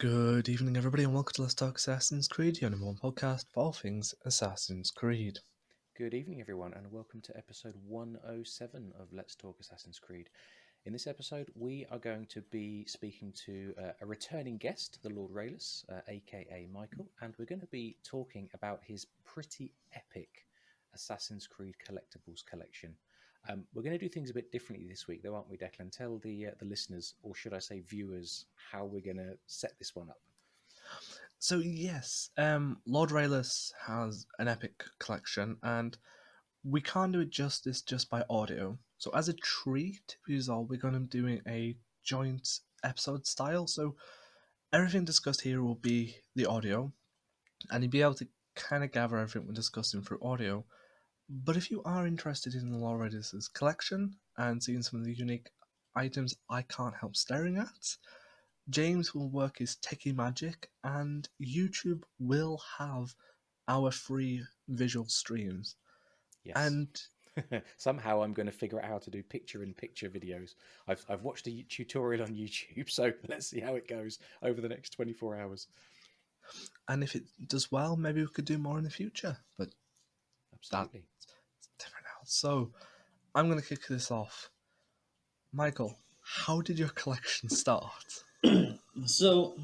Good evening, everybody, and welcome to Let's Talk Assassin's Creed, your number one podcast for all things Assassin's Creed. Good evening, everyone, and welcome to episode 107 of Let's Talk Assassin's Creed. In this episode, we are going to be speaking to a returning guest, the Lord Reylus, aka Michael, and we're going to be talking about his pretty epic Assassin's Creed Collectibles collection. We're going to do things a bit differently this week, though, aren't we, Declan? Tell the listeners, or should I say viewers, how we're going to set this one up. So, yes, Lord Reylus has an epic collection, and we can't do it justice just by audio. So, as a treat, we're going to be doing a joint episode style. So, everything discussed here will be the audio, and you'll be able to kind of gather everything we're discussing through audio. But if you are interested in Lord Reylus' collection and seeing some of the unique items I can't help staring at, James will work his techie magic, and YouTube will have our free visual streams. Yes. And Somehow I'm going to figure out how to do picture-in-picture videos. I've watched a tutorial on YouTube, so let's see how it goes over the next 24 hours. and if it does well, maybe we could do more in the future. But that's Absolutely. different now. So I'm going to kick this off. Michael, how did your collection start? So,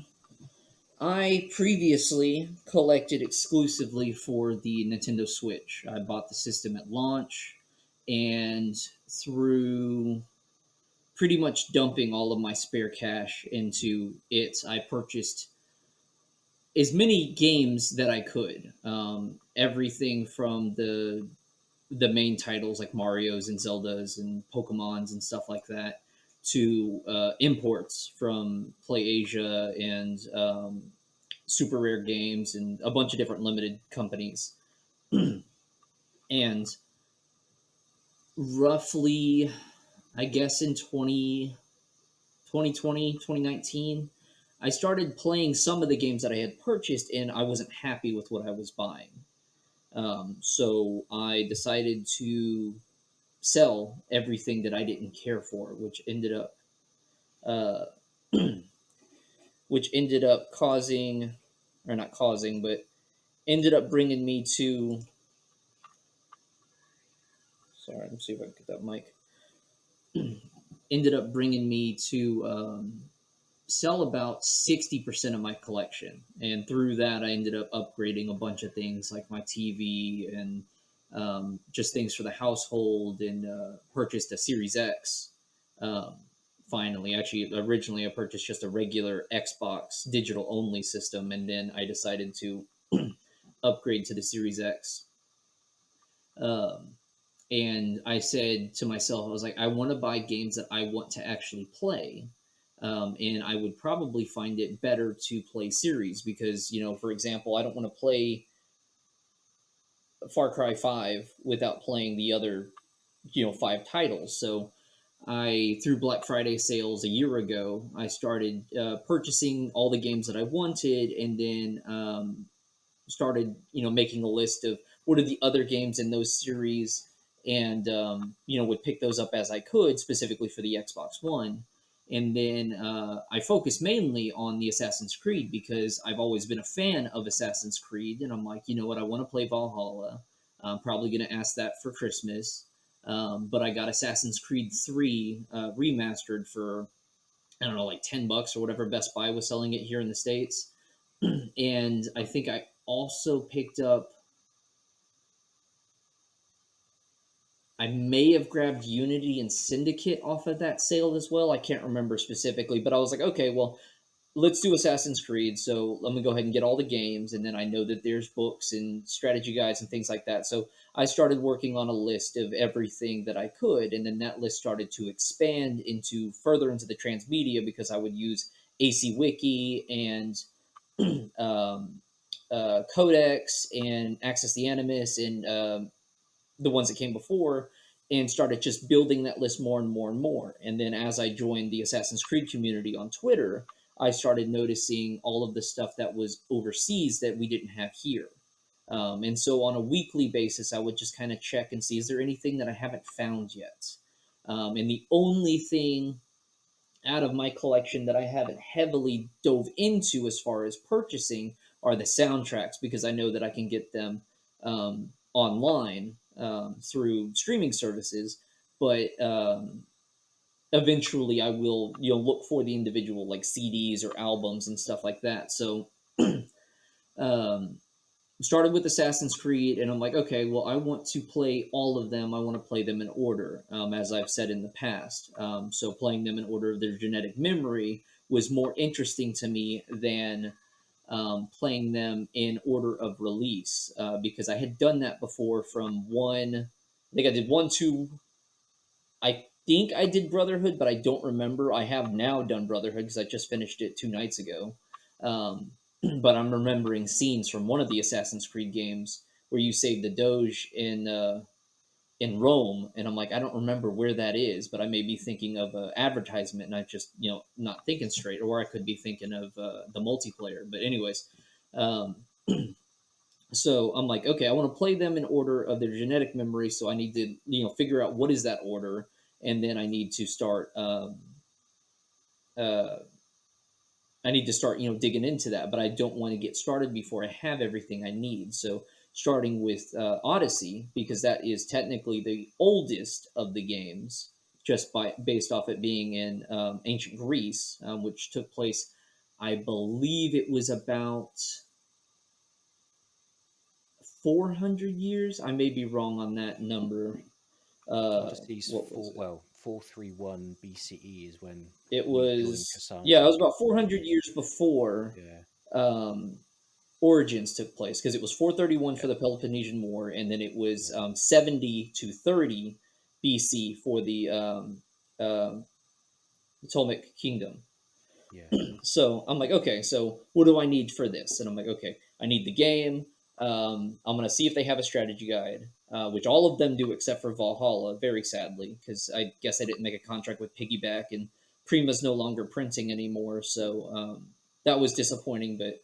I previously collected exclusively for the Nintendo Switch. I bought the system at launch, and through pretty much dumping all of my spare cash into it, I purchased as many games that I could. Everything from the main titles like Mario's and Zelda's and Pokemon's and stuff like that to imports from PlayAsia and Super Rare Games and a bunch of different limited companies. And roughly, I guess in 2019, I started playing some of the games that I had purchased and I wasn't happy with what I was buying. So I decided to sell everything that I didn't care for, uh, which ended up causing, or not causing, but ended up bringing me to. Sorry, let me see if I can get that mic. Ended up bringing me to sell about 60% of my collection, and through that, I ended up upgrading a bunch of things like my TV and just things for the household, and purchased a Series X. Um, Finally, actually, originally I purchased just a regular Xbox digital only system, and then I decided to upgrade to the Series X. Um, and I said to myself, I was like, I want to buy games that I want to actually play. And I would probably find it better to play series because, for example, I don't want to play Far Cry 5 without playing the other, 5 titles. So through Black Friday sales a year ago, I started purchasing all the games that I wanted, and then started, making a list of what are the other games in those series, and would pick those up as I could, specifically for the Xbox One. And then I focused mainly on the Assassin's Creed because I've always been a fan of Assassin's Creed, and I'm like, you know what, I want to play Valhalla. I'm probably going to ask that for Christmas. But I got Assassin's Creed 3 remastered for, I don't know, like $10 or whatever Best Buy was selling it here in the States. And I think I also picked up, I may have grabbed Unity and Syndicate off of that sale as well. I can't remember specifically, but I was like, okay, well, let's do Assassin's Creed. So let me go ahead and get all the games. And then I know that there's books and strategy guides and things like that. So I started working on a list of everything that I could. And then that list started to expand into further into the transmedia because I would use AC Wiki and Codex and Access the Animus and the ones that came before, and started just building that list more and more and more. And then as I joined the Assassin's Creed community on Twitter, I started noticing all of the stuff that was overseas that we didn't have here. And so on a weekly basis, I would just kind of check and see, is there anything that I haven't found yet? And the only thing out of my collection that I haven't heavily dove into as far as purchasing are the soundtracks, because I know that I can get them online through streaming services. But eventually, I will look for the individual like CDs or albums and stuff like that. So um, started with Assassin's Creed, and I'm like, okay, well, I want to play all of them. I want to play them in order, as I've said in the past. So playing them in order of their genetic memory was more interesting to me than playing them in order of release, because I had done that before from one. I think I did one, two. I think I did Brotherhood, but I don't remember. I have now done Brotherhood because I just finished it 2 nights ago. Um, but I'm remembering scenes from one of the Assassin's Creed games where you save the Doge in Rome, and I'm like, I don't remember where that is, but I may be thinking of an advertisement, and I just not thinking straight, or I could be thinking of the multiplayer. But anyways, um, so I'm like, okay, I want to play them in order of their genetic memory, so I need to figure out what is that order, and then uh, I need to start digging into that. But I don't want to get started before I have everything I need. So starting with Odyssey, because that is technically the oldest of the games, just based off it being in ancient Greece, which took place, I believe it was about 400 years. I may be wrong on that number. Odyssey's What was it? 431 BCE is when It Luke joined was, yeah, it Cassandra. was about 400 years before Yeah, um, Origins took place, because it was 431 yeah, for the Peloponnesian War, and then it was yeah, 70 to 30 BC for the Ptolemaic Kingdom. yeah, So I'm like, okay, so what do I need for this? And I'm like, okay, I need the game. I'm gonna see if they have a strategy guide, which all of them do except for Valhalla, very sadly, because I guess I didn't make a contract with Piggyback, and Prima's no longer printing anymore. So that was disappointing, but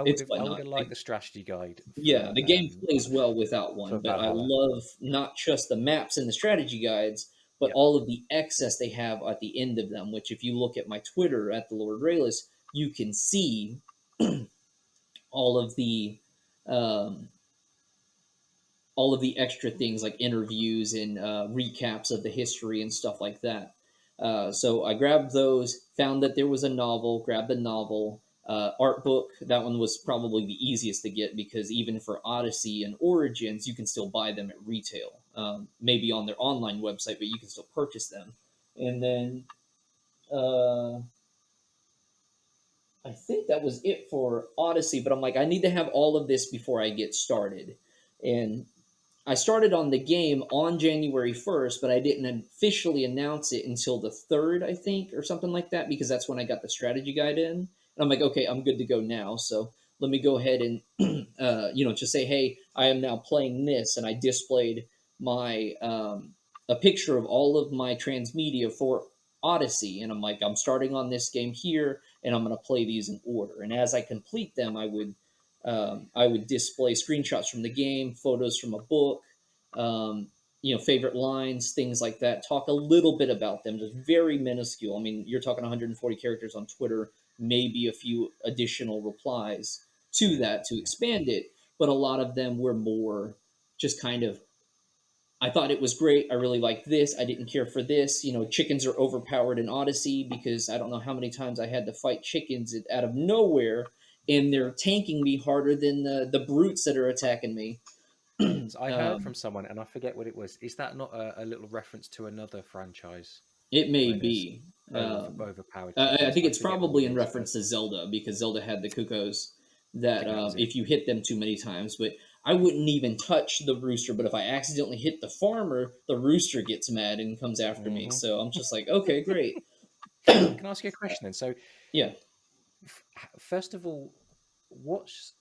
it's I would whatnot. have liked the strategy guide Yeah, the game plays well without for one, but I Valhalla. love not just the maps and the strategy guides, but Yep. all of the excess they have at the end of them. Which, if you look at my Twitter at the Lord Reylus, you can see all of the um, all of the extra things like interviews and recaps of the history and stuff like that. So I grabbed those, found that there was a novel, grabbed the novel. Art book, that one was probably the easiest to get, because even for Odyssey and Origins, you can still buy them at retail. Maybe on their online website, but you can still purchase them. And then uh, I think that was it for Odyssey, but I'm like, I need to have all of this before I get started. And I started on the game on January 1st, but I didn't officially announce it until the 3rd, I think, or something like that, because that's when I got the strategy guide in. And I'm like, okay, I'm good to go now. So let me go ahead and, just say, hey, I am now playing this. And I displayed a picture of all of my transmedia for Odyssey. And I'm like, I'm starting on this game here, and I'm going to play these in order. And as I complete them, I would display screenshots from the game, photos from a book, favorite lines, things like that. Talk a little bit about them, just very minuscule. I mean, you're talking 140 characters on Twitter, maybe a few additional replies to Yeah, that to yeah, expand it. But a lot of them were more just kind of, I thought it was great. I really liked this. I didn't care for this. Chickens are overpowered in Odyssey, because I don't know how many times I had to fight chickens out of nowhere, and they're tanking me harder than the brutes that are attacking me. So I heard from someone, and I forget what it was. Is that not a little reference to another franchise It may where there's be. Um, overpowered I chickens? think I it's forget what it probably in is, but reference to Zelda, because Zelda had the cuckoos I that think that was it. if you hit them too many times, but I wouldn't even touch the rooster. But if I accidentally hit the farmer, the rooster gets mad and comes after me. Hmm. So I'm just like, okay, great. Can I ask you a question then? So, Yeah. first of all, what's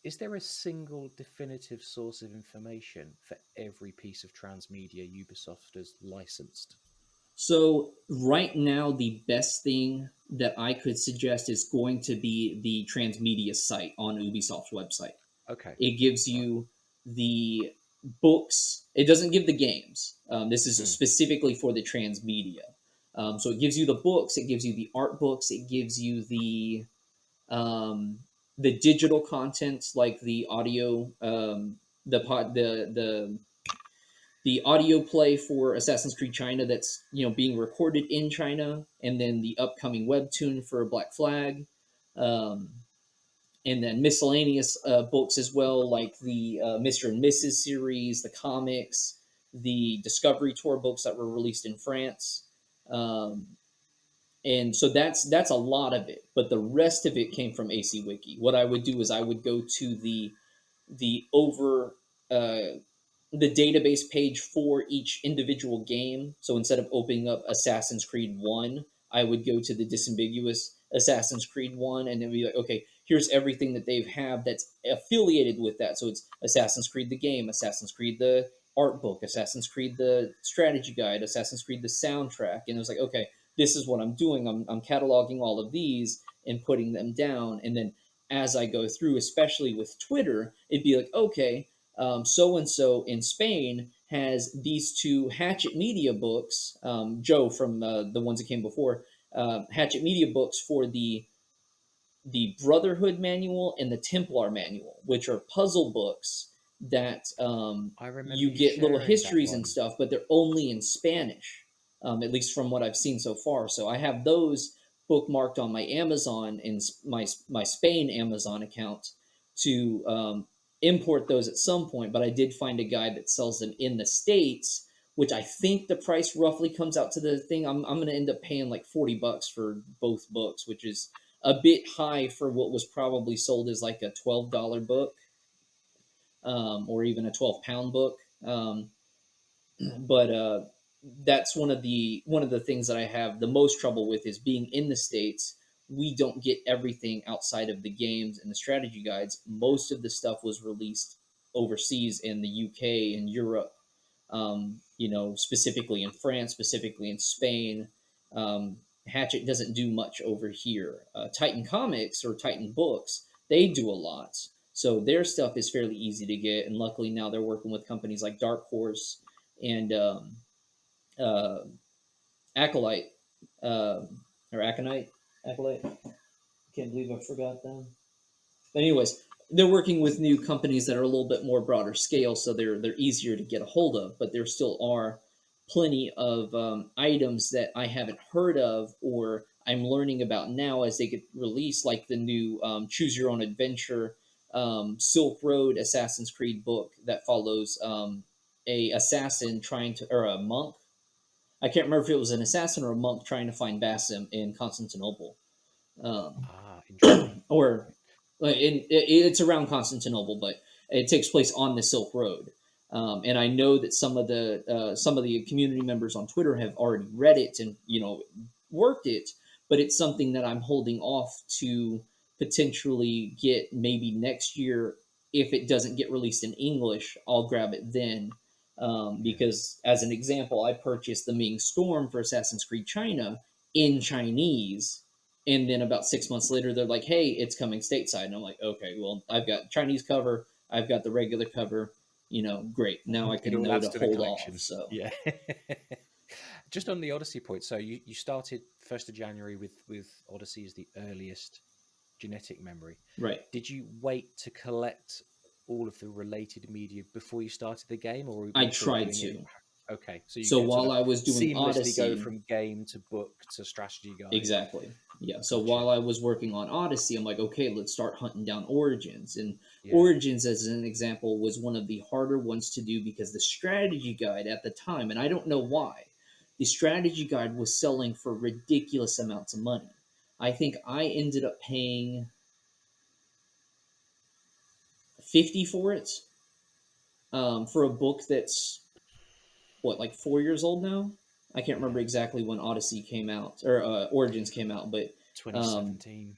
is there a single definitive source of information for every piece of transmedia Ubisoft has licensed? So right now, the best thing that I could suggest is going to be the transmedia site on Ubisoft's website. Okay, It gives right. you the books. It doesn't give the games. This is Mm. specifically for the transmedia. So it gives you the books, it gives you the art books, it gives you um, the digital content like the audio, the pod, the audio play for Assassin's Creed China that's being recorded in China, and then the upcoming webtoon for Black Flag, um, and then miscellaneous books as well, like the Mr. and Mrs. series, the comics, the Discovery Tour books that were released in France. Um, and so that's a lot of it, but the rest of it came from AC Wiki. What I would do is I would go to the over uh, the database page for each individual game. So instead of opening up Assassin's Creed 1, I would go to the disambiguous Assassin's Creed 1 and then be like, okay, here's everything that they have that's affiliated with that. So it's Assassin's Creed the game, Assassin's Creed the art book, Assassin's Creed the strategy guide, Assassin's Creed the soundtrack. And it was like, okay, this is what I'm doing. I'm cataloging all of these and putting them down. And then as I go through, especially with Twitter, it'd be like, okay, so and so in Spain has these two Hatchet Media books. Joe from the ones that came before, Hatchet Media books for the Brotherhood Manual and the Templar Manual, which are puzzle books that I remember you you get little sharing that histories and one. stuff, but they're only in Spanish, at least from what I've seen so far. So I have those bookmarked on my Amazon and my Spain Amazon account to import those at some point. But I did find a guy that sells them in the States, which I think the price roughly comes out to the thing. I'm going to end up paying like $40 for both books, which is a bit high for what was probably sold as like a $12 book, or even a 12-pound book. But that's one of the things that I have the most trouble with is being in the States. We don't get everything outside of the games and the strategy guides. Most of the stuff was released overseas in the UK and Europe, specifically in France, specifically in Spain. Hatchet doesn't do much over here. Titan Comics or Titan Books, they do a lot. So their stuff is fairly easy to get. And luckily now they're working with companies like Dark Horse and uh, Acolyte, or Aconite. Acolyte. Can't believe I forgot them. But anyways, they're working with new companies that are a little bit more broader scale, so they're easier to get a hold of. But there still are plenty of items that I haven't heard of or I'm learning about now as they get released, like the new Choose Your Own Adventure Silk Road Assassin's Creed book that follows a assassin trying to, or a monk. I can't remember if it was an assassin or a monk trying to find Basim in Constantinople. Um, Ah, interesting. or it's around Constantinople, but it takes place on the Silk Road. And I know that some of the community members on Twitter have already read it and worked it, but it's something that I'm holding off to potentially get maybe next year. If it doesn't get released in English, I'll grab it then. Yeah. Because, as an example, I purchased the Ming Storm for Assassin's Creed China in Chinese, and then about 6 months later, they're like, "Hey, it's coming stateside," and I'm like, "Okay, well, I've got Chinese cover, I've got the regular cover, great. Now I It can all know adds to to the hold off." collection. So, Yeah. Just on the Odyssey point, so you started 1st of January with Odyssey as the earliest genetic memory. right, Did you wait to collect all of the related media before you started the game, or were I you sort of tried doing it in to. okay, so you So could sort while of I was doing seamlessly go Odyssey, from game to book to strategy guide? exactly. Yeah. So Gotcha. while I was working on Odyssey, I'm like, okay, let's start hunting down Origins. And Yeah. Origins, as an example, was one of the harder ones to do because the strategy guide at the time, and I don't know why, the strategy guide was selling for ridiculous amounts of money. I think I ended up paying 50 for it, for a book that's what, like 4 years old now. I can't remember Yeah. exactly when Odyssey came out or Origins came out, but um, 2017.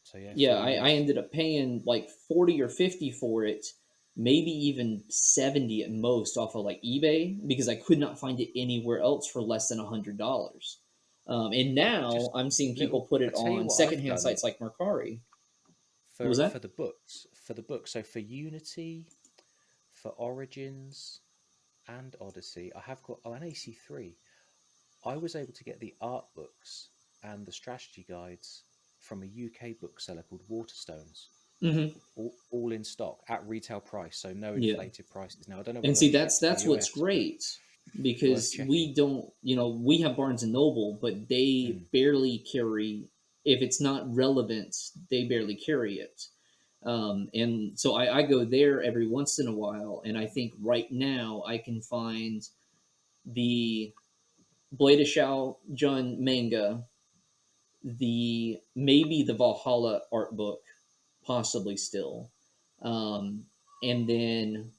So yeah, yeah, four I years. ended up paying like 40 or 50 for it, maybe even 70 at most off of like eBay because I could not find it anywhere else for less than $100. And now Just I'm seeing people little. put I it tell you on what I've secondhand done sites like Mercari. What was for that? the books. For the books, so for Unity, for Origins, and Odyssey, I have got an AC3. I was able to get the art books and the strategy guides from a UK bookseller called Waterstones, Hmm. all in stock at retail price, so no Yeah. inflated prices. Now I don't know And whether see, they that's ship to the what's US, but great worth because checking. we don't, we have Barnes and Noble, but they Mm, barely carry. If it's not relevant, they barely carry it. And so I go there every once in a while, and I think right now I can find the Blade of Shao Jun manga, the maybe the Valhalla art book, possibly still, um, and then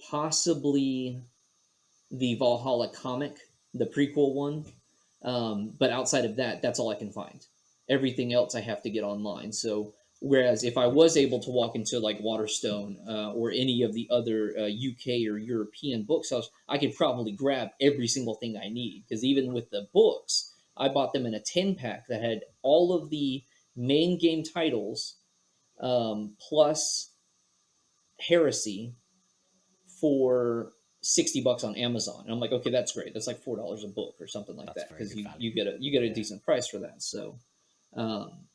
possibly the Valhalla comic, the prequel one. But outside of that, that's all I can find. Everything else I have to get online. So whereas if I which was able is to walk into like Waterstone or any of the other UK or European booksellers, I could probably grab every single thing I need. Because even with the books, I bought them in a 10 pack that had all of the main game titles plus Heresy for $60 on Amazon. And I'm like, okay, that's great. That's like $4 a book or something like that's that very because good you value. get a Yeah. decent price for that. So, um,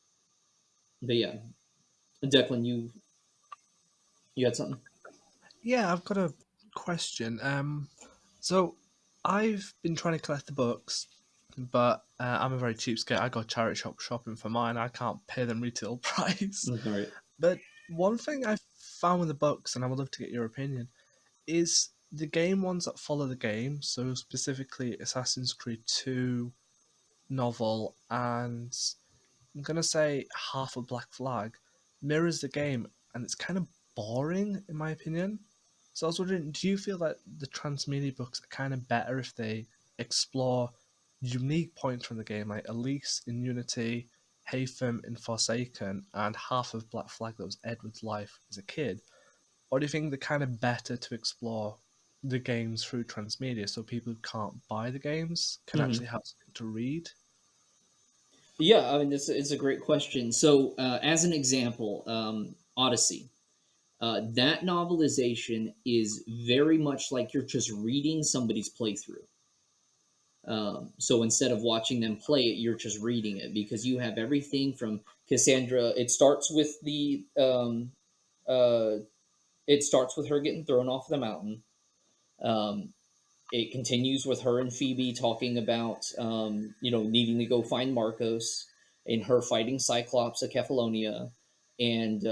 but yeah, Declan, you had something? Yeah, I've got a question. So I've been trying to collect the books, but I'm a very cheapskate. I go charity shop shopping for mine. I can't pay them retail price. All right. But one thing I found with the books, and I would love to get your opinion, is the game ones that follow the game. So specifically, Assassin's Creed 2 novel and I'm gonna say half a Black Flag mirrors the game, and it's kind of boring in my opinion. So I was wondering, do you feel that the transmedia books are kind of better if they explore unique points from the game, like Elise in Unity, Haytham in Forsaken, and half of Black Flag that was Edward's life as a kid? Or do you think they're kind of better to explore the games through transmedia so people who can't buy the games can Mm-hmm. actually have something to read? Yeah, I mean, it's a great question. So, as an example, Odyssey. That novelization is very much like you're just reading somebody's playthrough. So instead of watching them play it, you're just reading it because you have everything from Cassandra. Uh, it starts with her getting thrown off the mountain. Um, it continues with her and Phoebe talking about needing to go find Marcos and her fighting Cyclops of Kefalonia and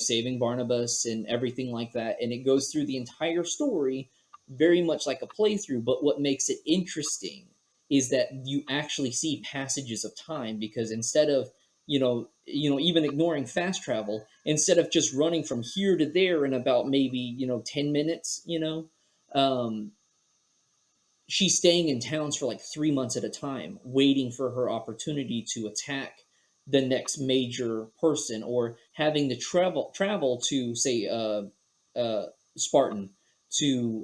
saving Barnabas and everything like that. And it goes through the entire story very much like a playthrough. But what makes it interesting is that you actually see passages of time because instead of even ignoring fast travel, instead of just running from here to there in about maybe 10 minutes, um, she's staying in towns for like 3 months at a time, waiting for her opportunity to attack the next major person, or having to travel to say Spartan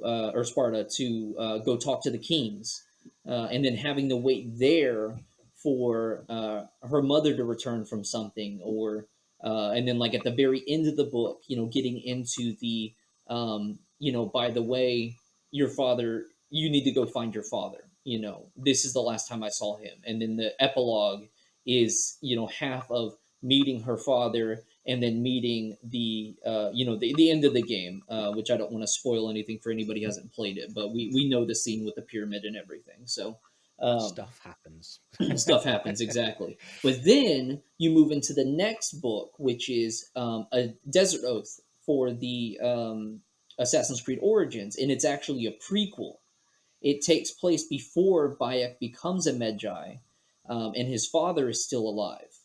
or Sparta to go talk to the kings, and then having to wait there for her mother to return from something, or and then like at the very end of the book, getting into the by the way, your father, you need to go find your father. This is the last time I saw him. And then the epilogue is, half of meeting her father and then meeting the end of the game, which I don't want to spoil anything for anybody who hasn't played it, but we know the scene with the pyramid and everything. So um, Stuff happens. stuff happens exactly. But then you move into the next book, which is a Desert Oath for the Assassin's Creed Origins, and it's actually a prequel. It takes place before Bayek becomes a Medjay, and his father is still alive.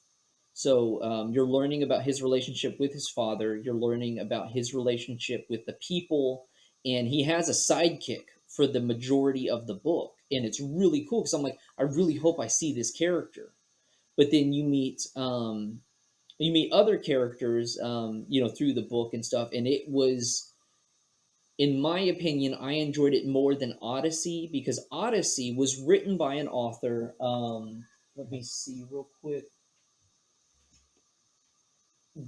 So you're learning about his relationship with his father. You're learning about his relationship with the people, and he has a sidekick for the majority of the book, and it's really cool because I'm like, I really hope I see this character. But then you meet other characters, through the book and stuff, and it was, in my opinion, I enjoyed it more than Odyssey because Odyssey was written by an author. Let me see real quick.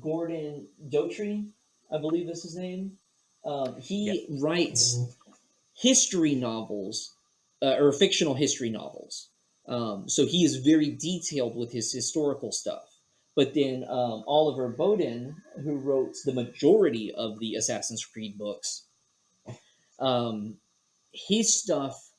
Gordon Dotry, I believe is his name. Yep. He writes history novels or fictional history novels. So he is very detailed with his historical stuff. But then Oliver Bowden, who wrote the majority of the Assassin's Creed books, um, his stuff,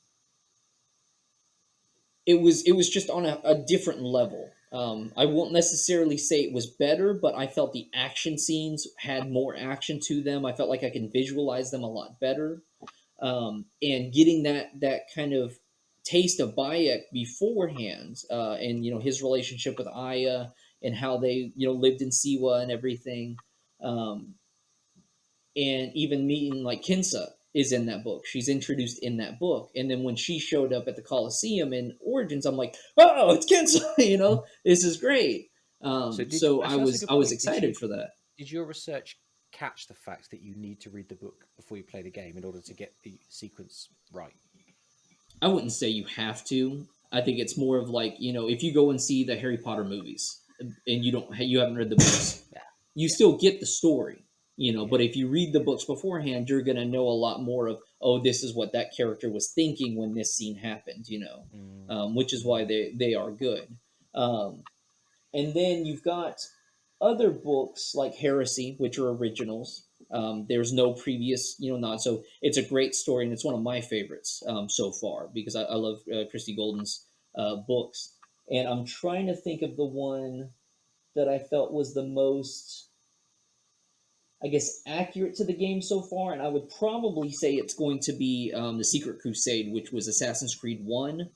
it was just on a different level. I won't necessarily say it was better, but I felt the action scenes had more action to them. I felt like I can visualize them a lot better, and getting that kind of taste of Bayek beforehand, and his relationship with Aya and how they lived in Siwa and everything, um, and even meeting like Kinsa is in that book. She's introduced in that book, and then when she showed up at the Colosseum in Origins, I'm like, oh, it's Kinsa! This is great. So did So I actually that's a was good I was point. Did you excited for that. did your research catch the fact that you need to read the book before you play the game in order to get the sequence right? I wouldn't say you have to. I think it's more of like if you go and see the Harry Potter movies and you haven't read the books, Yeah, you yeah, still get the story. But yeah. if you read the books beforehand, you're gonna know a lot more of, oh, this is what that character was thinking when this scene happened. Mm, Which is why mm. they are good. Um, and then you've got other books like Heresy, which are originals. There's no previous, nod. So it's a great story, and it's one of my favorites so far because I love Christy Golden's books. And I'm trying to think of the one that I felt was the most, I guess, accurate to the game so far. And I would probably say it's going to be the Secret Crusade, which was Assassin's Creed 1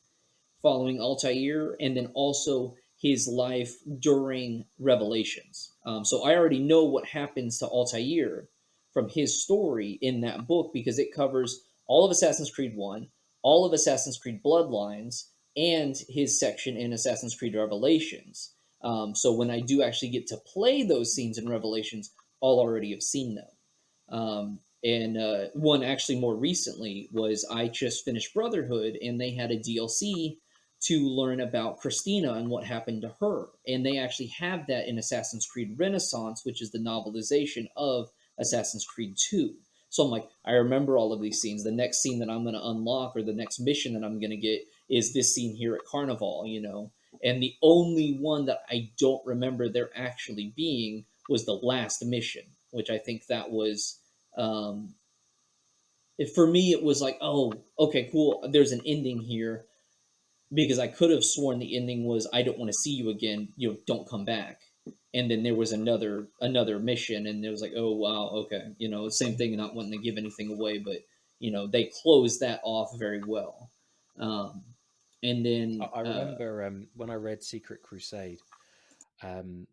following Altair, and then also his life during Revelations. So I already know what happens to Altair from his story in that book because it covers all of Assassin's Creed 1, all of Assassin's Creed Bloodlines, and his section in Assassin's Creed Revelations. So when I do actually get to play those scenes in Revelations, I'll already have seen them. And one actually more recently was I just finished Brotherhood, and they had a DLC to learn about Christina and what happened to her. And they actually have that in Assassin's Creed Renaissance, which is the novelization of Assassin's Creed 2. So I'm like, I remember all of these scenes. The next scene that I'm going to unlock or the next mission that I'm going to get is this scene here at Carnival. And the only one that I don't remember there actually being was the last mission, which I think that was um, for me. It was like, oh, okay, cool. There's an ending here because I could have sworn the ending was I don't want to see you again. Don't come back. And then there was another mission, and it was like, oh wow, okay, same thing. Not wanting to give anything away, but they closed that off very well. Um, and I, then I remember when I read Secret Crusade, um,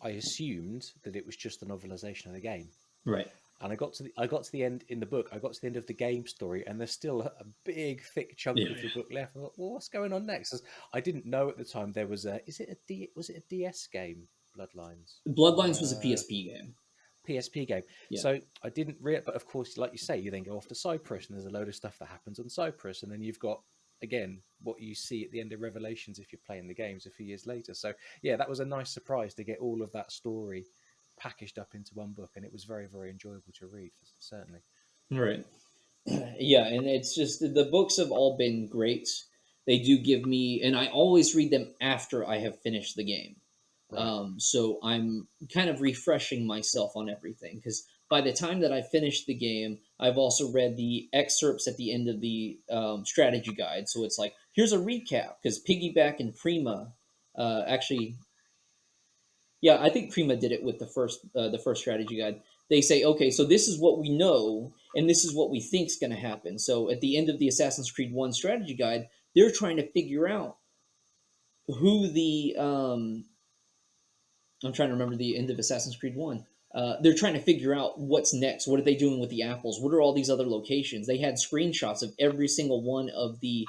I assumed that it was just the novelization of the game. right, And I got to the end in the book. I got to the end of the game story, and there's still a big, thick chunk yeah, of the book left. I thought, well, what's going on next? I didn't know at the time there was a. Was it a DS game? Bloodlines, Bloodlines was a PSP game. PSP game. Yeah, So I didn't read, but of course, like you say, you then go off to Cyprus, and there's a load of stuff that happens on Cyprus, and then you've got again what you see at the end of Revelations if you're playing the games a few years later. So yeah, that was a nice surprise to get all of that story packaged up into one book, and it was very, very enjoyable to read, certainly. right. Yeah, and it's just the books have all been great. They do give me, and I always read them after I have finished the game. Right. So I'm kind of refreshing myself on everything because by the time that I finish the game, I've also read the excerpts at the end of the strategy guide. So it's like, here's a recap because Piggyback and Prima actually, yeah, I think Prima did it with the first strategy guide. They say, okay, so this is what we know, and this is what we think is going to happen. So at the end of the Assassin's Creed One strategy guide, they're trying to figure out who the I'm trying to remember the end of Assassin's Creed One. They're trying to figure out what's next. What are they doing with the apples? What are all these other locations? They had screenshots of every single one of the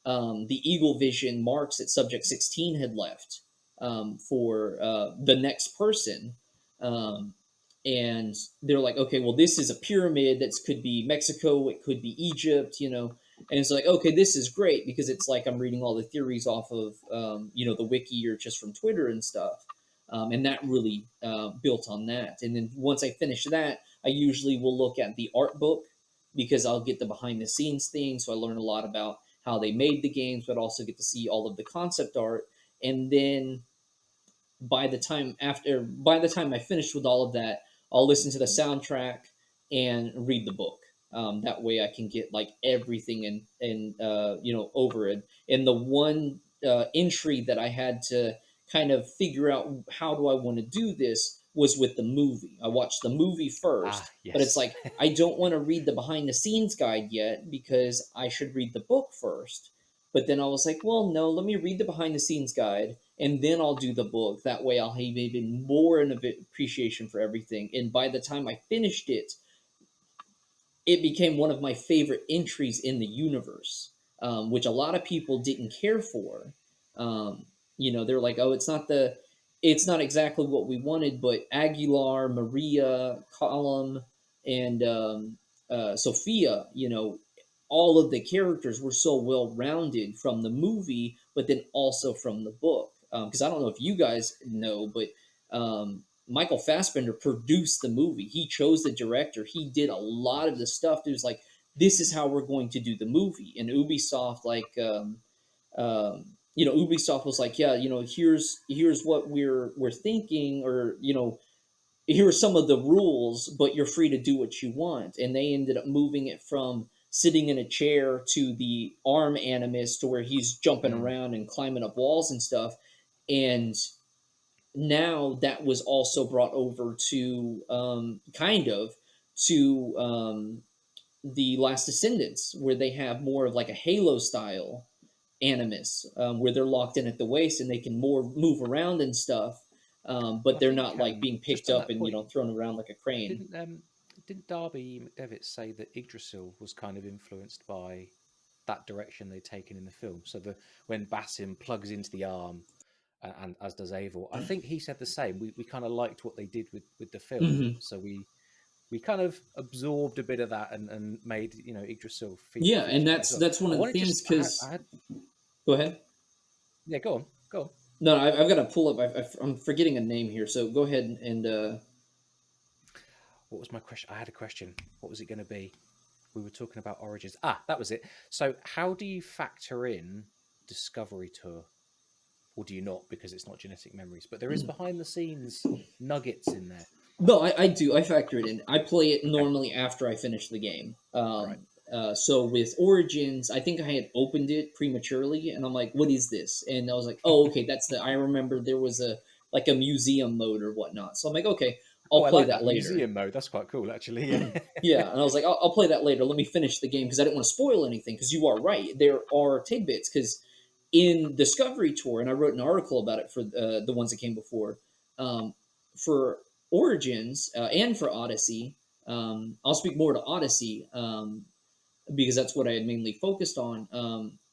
Eagle Vision marks that Subject 16 had left for the next person. Um, and they're like, okay, well, this is a pyramid that could be Mexico, it could be Egypt, And it's like, okay, this is great because it's like I'm reading all the theories off of, the wiki or just from Twitter and stuff. And that really built on that. And then once I finish that, I usually will look at the art book because I'll get the behind the scenes things. So I learn a lot about how they made the games, but also get to see all of the concept art. And then by the time I finish with all of that, I'll listen to the soundtrack and read the book. That way, I can get like everything over it. And the one entry that I had to kind of figure out how do I want to do this was with the movie. I watched the movie Ah, first, but it's yes. like I don't want to read the behind the scenes guide yet because I should read the book first. But then I was like, well, no, let me read the behind the scenes guide and then I'll do the book. That way I'll have even more an appreciation for everything. And by the time I finished it, it became one of my favorite entries in the universe, which a lot of people didn't care for. They're like, oh, it's not exactly what we wanted, but Aguilar, Maria, Column, and Sophia, all of the characters were so well rounded from the movie, but then also from the book. Because I don't know if you guys know, but Michael Fassbender produced the movie. He chose the director. He did a lot of the stuff. It was like, this is how we're going to do the movie. And Ubisoft, Ubisoft was like, yeah, here's what we're thinking, or here are some of the rules, but you're free to do what you want. And they ended up moving it from sitting in a chair to the arm animus to where he's jumping Mm. around and climbing up walls and stuff. And now that was also brought over to the Last Descendants, where they have more of like a Halo style animus, where they're locked in at the waist and they can more move around and stuff, Well, but I they're think not like being just picked on up that and point, thrown around like a crane. didn't Darby McDevitt say that Yggdrasil was kind of influenced by that direction they'd taken in the film? So when Basim plugs into the arm, and as does Avil, I think he said the same. We kind of liked what they did with the film, Hmm. so we kind of absorbed a bit of that and made Yggdrasil Yeah, and feature that as that's well. that's one I of the wanted things just I because had go ahead. yeah, go on. No, I've got to pull up. I'm forgetting a name here, so go ahead and What was my question? I had a question. What was it going to be? We were talking about Origins. Ah, that was it. So, how do you factor in Discovery Tour, or do you not because it's not genetic memories? But there is behind the scenes nuggets in there. no, I do. I factor it in. I play it Okay, normally after I finish the game. right. So with Origins, I think I had opened it prematurely, and I'm like, "What is this?" And I was like, "Oh, okay, that's the." I remember there was a museum mode or whatnot. So I'm like, "Okay, Oh, I'll I play like that that later." museum mode. That's quite cool, actually. Yeah. Yeah, and I was like, I'll play that later. Let me finish the game because I didn't want to spoil anything. Because you are right, there are tidbits. Because in Discovery Tour, and I wrote an article about it for the ones that came before, for Origins and for Odyssey. I'll speak more to Odyssey because that's what I had mainly focused on.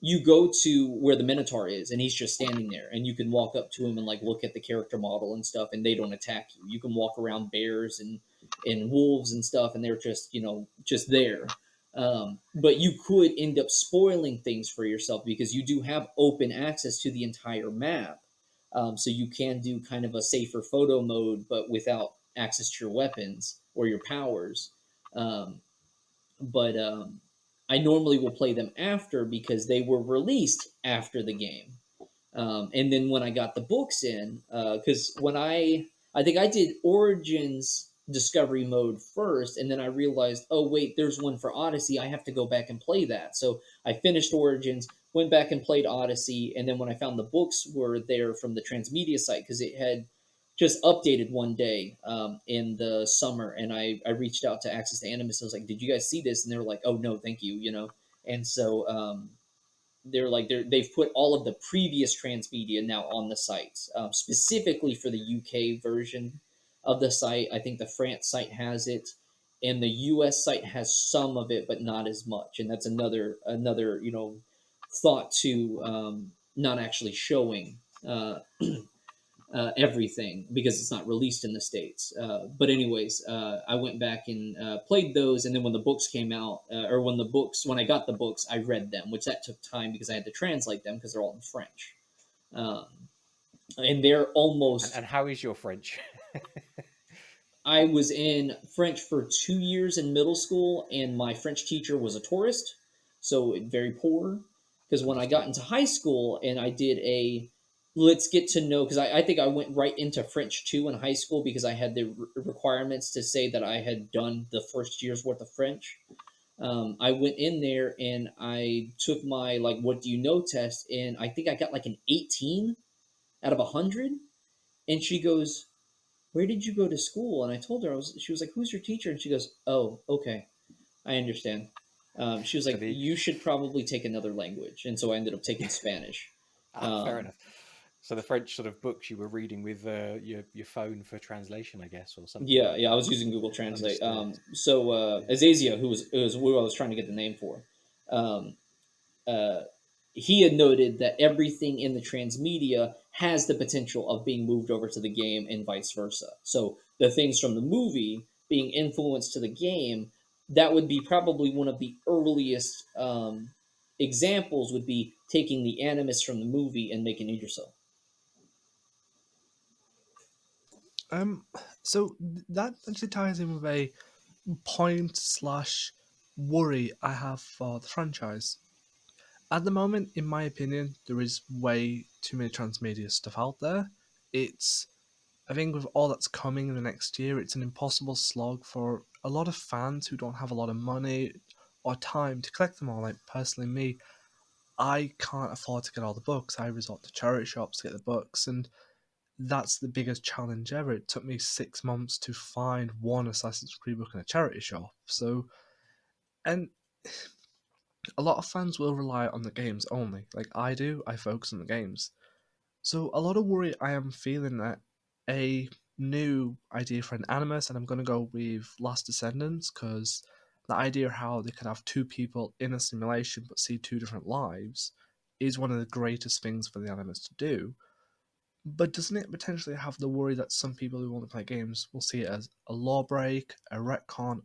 You go to where the Minotaur is, and he's just standing there, and you can walk up to him and like look at the character model and stuff, and they don't attack you. You can walk around bears and wolves and stuff, and they're just just there. But you could end up spoiling things for yourself because you do have open access to the entire map. So you can do kind of a safer photo mode, but without access to your weapons or your powers. Um, but I normally will play them after because they were released after the game. And then when I got the books in, because when I think I did Origins Discovery mode first, and then I realized, oh wait, there's one for Odyssey. I have to go back and play that. So I finished Origins, went back and played Odyssey, and then when I found the books were there from the Transmedia site because it had just updated one day in the summer, and I reached out to Access to Animus. I was like, "Did you guys see this?" And they were like, "Oh no, thank you," And so they've put all of the previous transmedia now on the site, specifically for the UK version of the site. I think the France site has it, and the US site has some of it, but not as much. And that's another thought to not actually showing. Everything because it's not released in the states. But anyways, I went back and played those, and then when the books came out, or when I got the books, I read them, which that took time because I had to translate them because they're all in French, um, and they're and almost how is your French? I was in French for 2 years in middle school, and my French teacher was a tourist, so very poor. Because when I got Understood. into high school and I did a let's get to know, because I think I went right into French 2 in high school because I had the requirements to say that I had done the first year's worth of French. I went in there and I took my like what do you know test, and I think I got like an 18 out of 100. And she goes, "Where did you go to school?" And I told her, she was like, "Who's your teacher?" And she goes, "Oh, okay, I understand." She was So like, the "You should probably take another language." And so I ended up taking Spanish. fair Um, enough. So the French sort of books you were reading with your phone for translation, I guess, or something yeah, like yeah, I that. was using Google Translate. Understood. So Yeah. Azasia, who was who I was trying to get the name for, um, uh, he had noted that everything in the transmedia has the potential of being moved over to the game and vice versa. So the things from the movie being influenced to the game, that would be probably one of the earliest examples would be taking the animus from the movie and making it yourself. Um, so that actually ties in with a point slash worry I have for the franchise. At the moment, in my opinion, there is way too many transmedia stuff out there. It's I think with all that's coming in the next year, it's an impossible slog for a lot of fans who don't have a lot of money or time to collect them all. Like personally, me, I can't afford to get all the books. I resort to charity shops to get the books, and that's the biggest challenge ever. It took me 6 months to find one Assassin's Creed book in a charity shop. So, and a lot of fans will rely on the games only. Like I do, I focus on the games. So a lot of worry I am feeling that a new idea for an animus, and I'm going to go with Last Descendants because the idea how they could have two people in a simulation but see two different lives is one of the greatest things for the animus to do. But doesn't it potentially have the worry that some people who want to play games will see it as a law break, a retcon,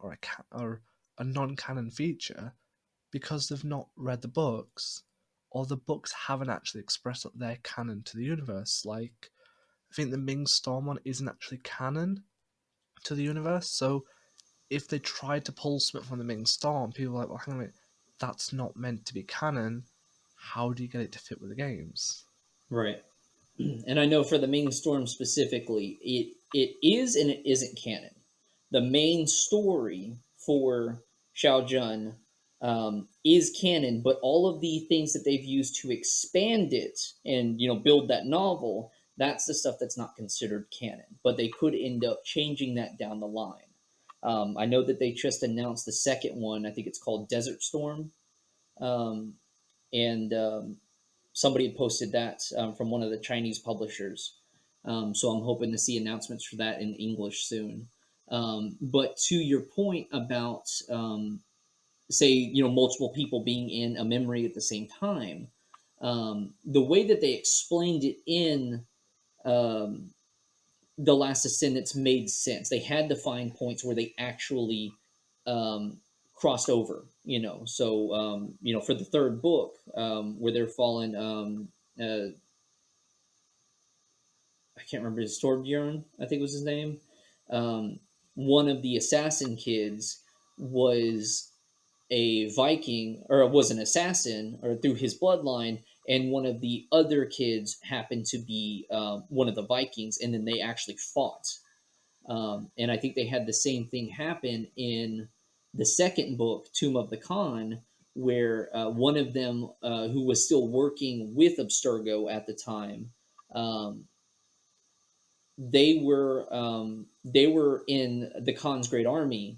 or a non-canon feature because they've not read the books, or the books haven't actually expressed that they're canon to the universe? Like, I think the Ming Storm one isn't actually canon to the universe, so if they tried to pull something from the Ming Storm, people are like, well, hang on a minute, that's not meant to be canon. How do you get it to fit with the games? Right. And I know for the Ming Storm specifically, it is and it isn't canon. The main story for Xiao Jun is canon, but all of the things that they've used to expand it and build that novel, that's the stuff that's not considered canon. But they could end up changing that down the line. I know that they just announced the second one. I think it's called Desert Storm, um, and somebody had posted that from one of the Chinese publishers. So I'm hoping to see announcements for that in English soon. But to your point about, say, multiple people being in a memory at the same time, the way that they explained it in um, The Last Descendants made sense. They had to find points where they actually um, crossed over. So for the third book, where they're falling. I can't remember his Torbjorn, I think was his name. Um, One of the assassin kids was a Viking, or was an assassin, or through his bloodline, and one of the other kids happened to be one of the Vikings, and then they actually fought. And I think they had the same thing happen in the second book, Tomb of the Khan, where one of them, who was still working with Abstergo at the time, um, they were in the Khan's great army,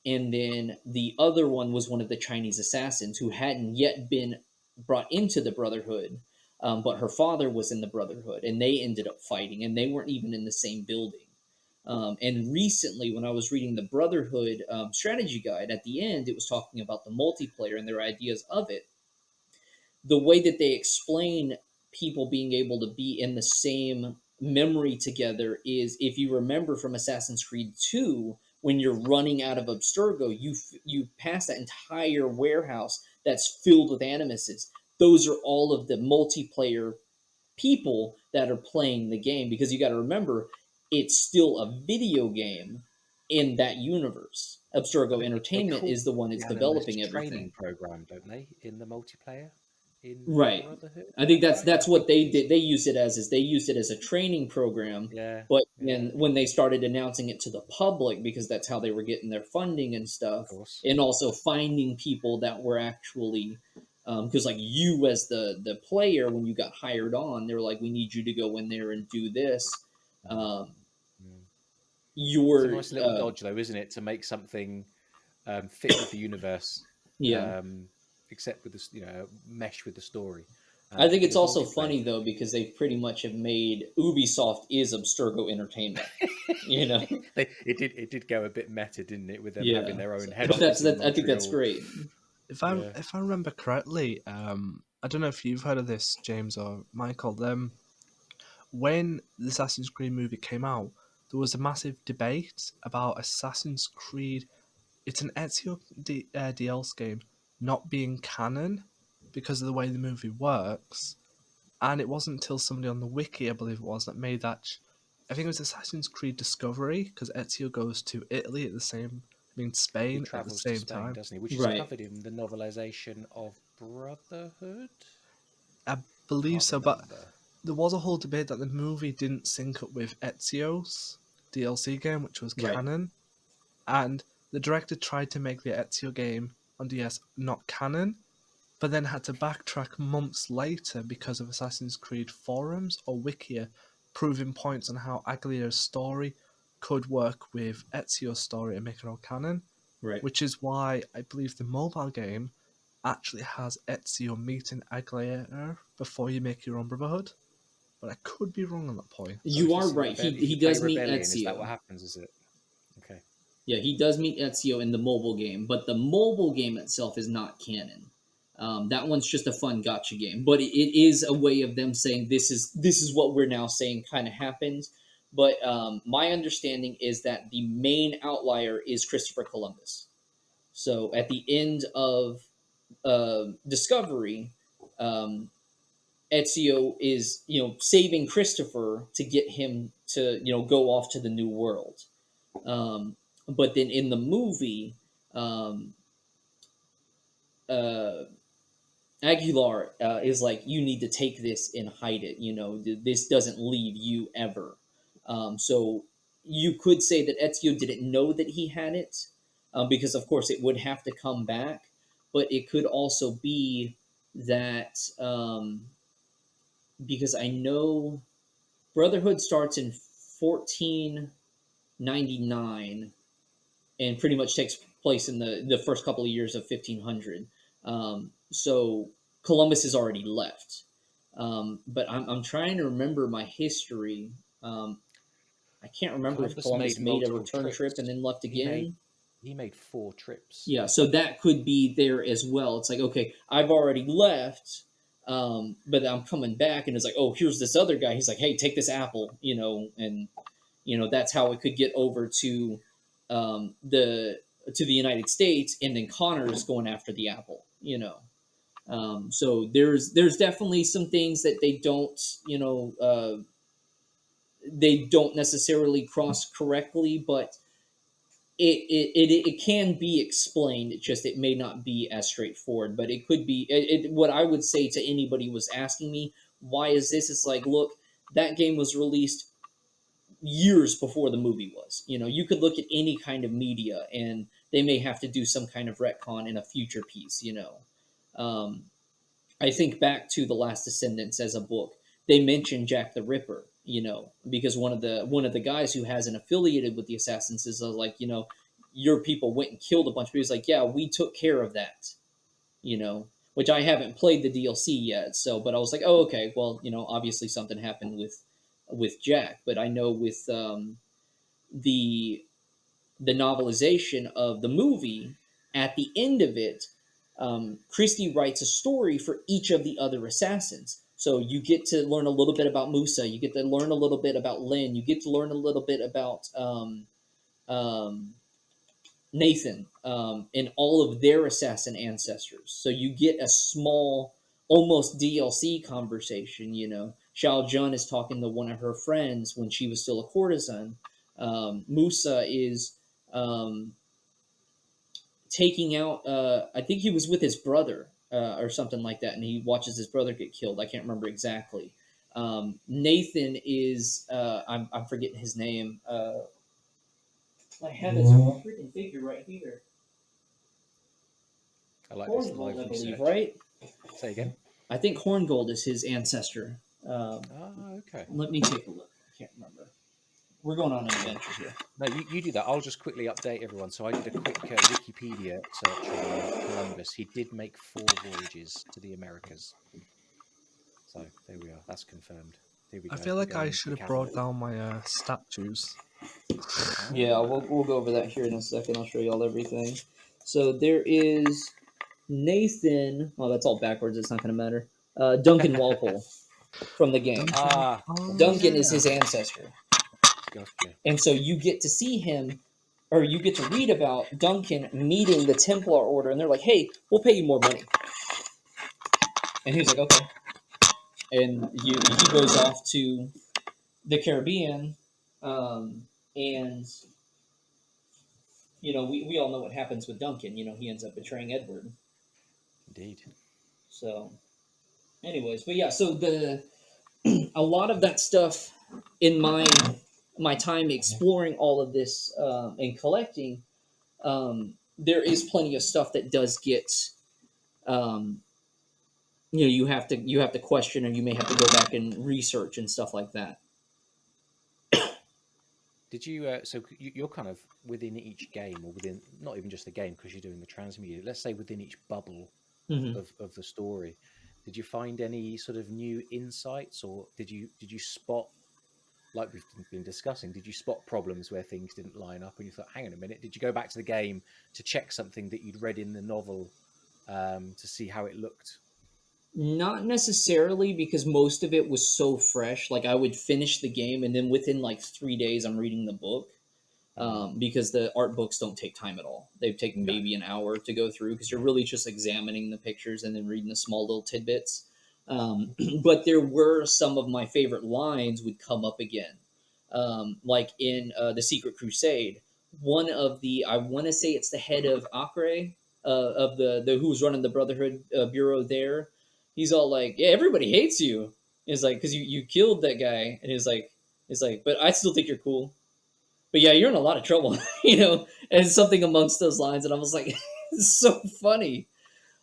and then the other one was one of the Chinese assassins who hadn't yet been brought into the Brotherhood, but her father was in the Brotherhood, and they ended up fighting, and they weren't even in the same building. And recently, when I was reading the Brotherhood strategy guide, at the end, it was talking about the multiplayer and their ideas of it. The way that they explain people being able to be in the same memory together is, if you remember from Assassin's Creed 2, when you're running out of Abstergo, you pass that entire warehouse that's filled with animuses. Those are all of the multiplayer people that are playing the game, because you got to remember, it's still a video game, in that universe. I Abstergo think they Entertainment call is the one the that's analyst developing training everything. program, don't they, in the multiplayer in Right. Brotherhood? I Is think that that's right? I that's think what they it is. did. They used it as is they used it as a training program, Yeah, but yeah, when they started announcing it to the public, because that's how they were getting their funding and of stuff, course. and also finding people that were actually, because like you as the player, when you got hired on, they were like, we need you to go in there and do this. Mm, Um, mm. It's a your nice little dodge, though, isn't it, to make something fit with the universe, Yeah. um, except with mesh with the story. I think it's Because also multiplayer, funny though because they pretty much have made Ubisoft is Abstergo Entertainment. You know, it did go a bit meta, didn't it, with them having yeah. their own So, head but that's office in that. I think that's Montreal? great. Yeah, If I remember correctly, I don't know if you've heard of this, James or Michael. When the Assassin's Creed movie came out, there was a massive debate about Assassin's Creed. It's an DLC game not being canon because of the way the movie works, and it wasn't until somebody on the wiki, I believe it was, that made that. I think it was Assassin's Creed Discovery because Ezio goes to Italy at the same, I mean he Spain at the travels to same Spain, time. doesn't he? Which is Right. covered in the novelization of Brotherhood. I believe Can't so, but remember. there was a whole debate that the movie didn't sync up with Ezio's DLC game, which was Right. canon, and the director tried to make the Ezio game on DS not canon, but then had to backtrack months later because of Assassin's Creed forums or Wikia proving points on how Aglia's story could work with Ezio's story and make it all canon, Right. which is why I believe the mobile game actually has Ezio meeting Aglia before you make your own Brotherhood. But I could be wrong on that point. So You is are this a right. rebel? If He you play does meet Rebellion, is that what Ezio. happens? Is it okay? Yeah, he does meet Ezio in the mobile game, but the mobile game itself is not canon. That one's just a fun gotcha game, but it is a way of them saying this is what we're now saying kind of happens. But my understanding is that the main outlier is Christopher Columbus. So at the end of Discovery, um, Ezio is saving Christopher to get him to go off to the new world. Um, but then in the movie, um, uh, Aguilar is like, you need to take this and hide it. This doesn't leave you ever. So you could say that Ezio didn't know that he had it, because of course it would have to come back. But it could also be that because I know Brotherhood starts in 1499 and pretty much takes place in the first couple of years of 1500. So Columbus has already left. But I'm trying to remember my history. Um, I can't remember if Columbus made Columbus made a multiple return trip and trips. then left He made again. he made 4 trips. Yeah, so that could be there as well. It's like, okay, I've already left, but I'm coming back, and it's like, oh, here's this other guy. He's like, hey, take this apple, and that's how it could get over the to the United States, and then Connor is going after the apple. So there's definitely some things that they don't necessarily cross correctly, but it can be explained. It may not be as straightforward, but it could be. What I would say to anybody was asking me, why is this? It's like, look, that game was released years before the movie was. You could look at any kind of media, and they may have to do some kind of retcon in a future piece. Um, I think back to The Last Descendants as a book. They mention Jack the Ripper, because one of the guys who hasn't affiliated with the Assassins is like, your people went and killed a bunch of people. He's like, yeah, we took care of that, which I haven't played the DLC yet. So, but I was like, oh, okay, well, obviously something happened with Jack, but I know with the the novelization of the movie, at the end of it, Christie writes a story for each of the other assassins. So you get to learn a little bit about Musa, you get to learn a little bit about Lynn, you get to learn a little bit about um, Nathan, and all of their assassin ancestors. So you get a small, almost DLC conversation. Xiao Jun is talking to one of her friends when she was still a courtesan. Musa is um, taking out. I think he was with his brother or something like that, and he watches his brother get killed. I can't remember exactly. Nathan is I'm forgetting his name. I have his freaking figure right here. I like this Horngold, live I believe, research. right? Say again. I think Horngold is his ancestor. Okay. Let me take a look. I can't remember. We're going on an adventure here. No, you do that. I'll just quickly update everyone. So I did a quick Wikipedia search on Columbus. He did make 4 voyages to the Americas. So there we are. That's confirmed. Here we I go. feel We're like going I into should the have canon. brought down my statues. Yeah, Ah, we'll go over that here in a second. I'll show you all everything. So there is Nathan. Oh, that's all backwards. It's not going to matter. Duncan Walpole from the game. Duncan. ah, Oh Duncan is yeah. his ancestor. gotcha. And so you get to see him, or you get to read about Duncan meeting the Templar Order, and they're like, "Hey, we'll pay you more money." And he's like, "Okay." And he goes off to the Caribbean, and we all know what happens with Duncan. He ends up betraying Edward. Indeed. So, anyways, but yeah, so a lot of that stuff in my time exploring all of this and collecting, there is plenty of stuff that does get um, you have to question, and you may have to go back and research and stuff like that. Did you? So you're kind of within each game, or within not even just the game, because you're doing the transmedia. Let's say within each bubble Mm-hmm. of the story. Did you find any sort of new insights, or did you spot, like we've been discussing, did you spot problems where things didn't line up and you thought, hang on a minute, did you go back to the game to check something that you'd read in the novel to see how it looked? Not necessarily, because most of it was so fresh. Like, I would finish the game, and then within like 3 days, I'm reading the book. Hmm. Because the art books don't take time at all. They take No. maybe an hour to go through, because you're Yeah. really just examining the pictures and then reading the small little tidbits. But there were some of my favorite lines would come up again, like in the Secret Crusade. One of the I want to say it's the head of Acre, of the who's running the Brotherhood bureau there. He's all like, "Yeah, everybody hates you." It's like, because you killed that guy, and he's like, "But I still think you're cool." But yeah, you're in a lot of trouble, and something amongst those lines. And I was like, it's so funny,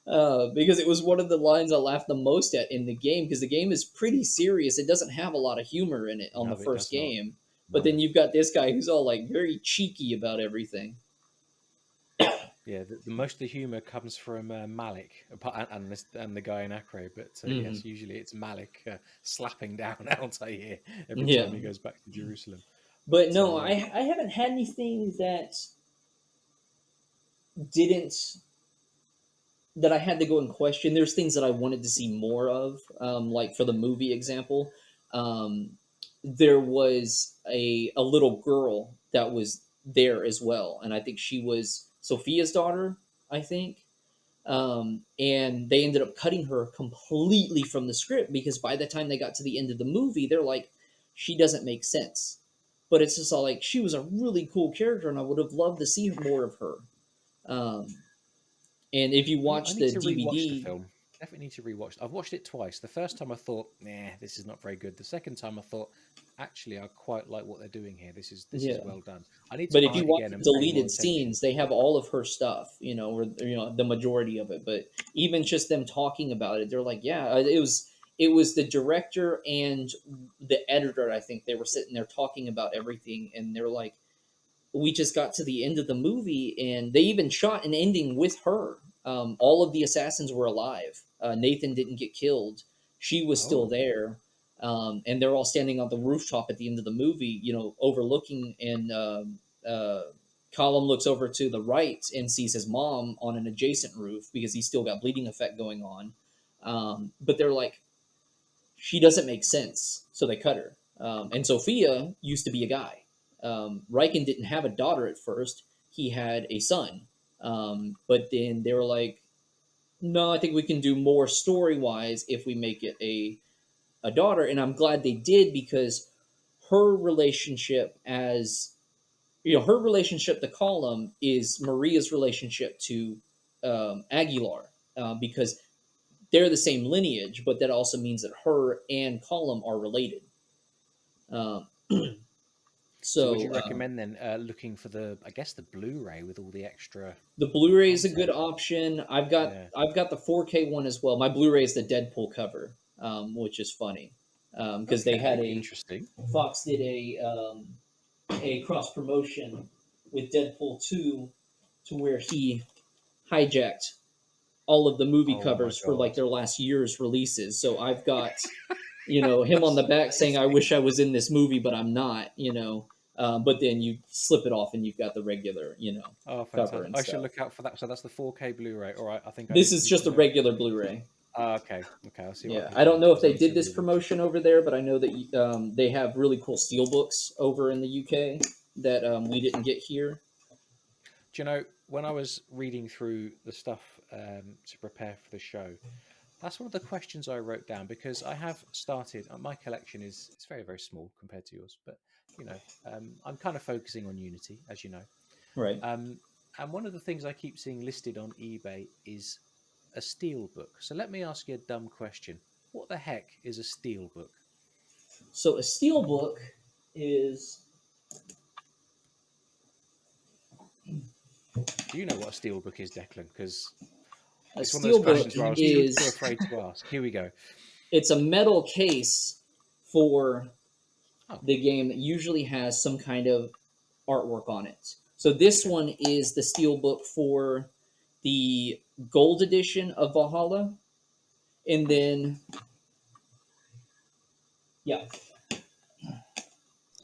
because it was one of the lines I laughed the most at in the game, because the game is pretty serious. It doesn't have a lot of humor in it on the No, it first does not. game. But No. then you've got this guy who's all like very cheeky about everything. Yeah, the most of the humor comes from Malik and the guy in Acre, but Hmm. yes, usually it's Malik slapping down Altair every Yeah. time he goes back to Jerusalem. But But no, I haven't had anything didn't that I had to go and question. There's things that I wanted to see more of, like for the movie example. Um, there was a little girl that was there as well, and I think she was Sophia's daughter. I think, and they ended up cutting her completely from the script, because by the time they got to the end of the movie, they're like, she doesn't make sense. But it's just all like, she was a really cool character, and I would have loved to see more of her. Um, and if you I watch need the to rewatch the DVD, film. Definitely need to rewatch. I've watched it twice. The first time I thought, nah, this is not very good. The second time I thought, actually, I quite like what they're doing here. This is yeah. well done. I need to But if watch you it watch again the and pay more deleted attention. scenes, they have all of her stuff, or the majority of it. But even just them talking about it, they're like, yeah, it was the director and the editor. I think they were sitting there talking about everything, and they're like, we just got to the end of the movie, and they even shot an ending with her. All of the assassins were alive. Nathan didn't get killed. She was still Oh, there. And they're all standing on the rooftop at the end of the movie, overlooking. And Column looks over to the right and sees his mom on an adjacent roof, because he's still got bleeding effect going on. But they're like, she doesn't make sense, so they cut her. And Sophia used to be a guy. Riken didn't have a daughter at first; he had a son. But then they were like, "No, I think we can do more story wise if we make it a daughter." And I'm glad they did, because her relationship as her relationship to Column is Maria's relationship to Aguilar, because they're the same lineage, but that also means that her and Column are related. Um, So would so you recommend then looking for I guess the Blu-ray with all the extra the Blu-ray is a good content? option. Yeah. I've got the 4K one as well. My Blu-ray is the Deadpool cover, which is funny because they had Okay, a interesting. Fox did a cross promotion with Deadpool 2 to where he hijacked all of the movie Oh my covers for like god. their last year's releases. So I've got, him on That's the back saying, "I amazing. wish I was in this movie, but I'm not." But then you slip it off and you've got the regular, Oh, cover fantastic! and I should stuff. look out for that. So that's the 4K Blu-ray. All right, I think I This need is need just to a know. regular Blu-ray. Okay, okay. I'll see what I Yeah, can I don't find know if because they I did also this really want to. promotion over there, but I know that they have really cool steel books over in the UK that we didn't get here. Do you know when I was reading through the stuff to prepare for the show? That's one of the questions I wrote down because I have started. My collection is it's very small compared to yours, but you know, I'm kind of focusing on Unity, as you know. Right. Um, and one of the things I keep seeing listed on eBay is a steel book. So let me ask you a dumb question: what the heck is a steel book? So a steel book is Do you know what a steel book is, Declan? Because a it's one of those steel book questions where I was too is afraid to ask. Here we go. it's a metal case for Oh, the game that usually has some kind of artwork on it. So this okay. one is the steel book for the gold edition of Valhalla, and then yeah,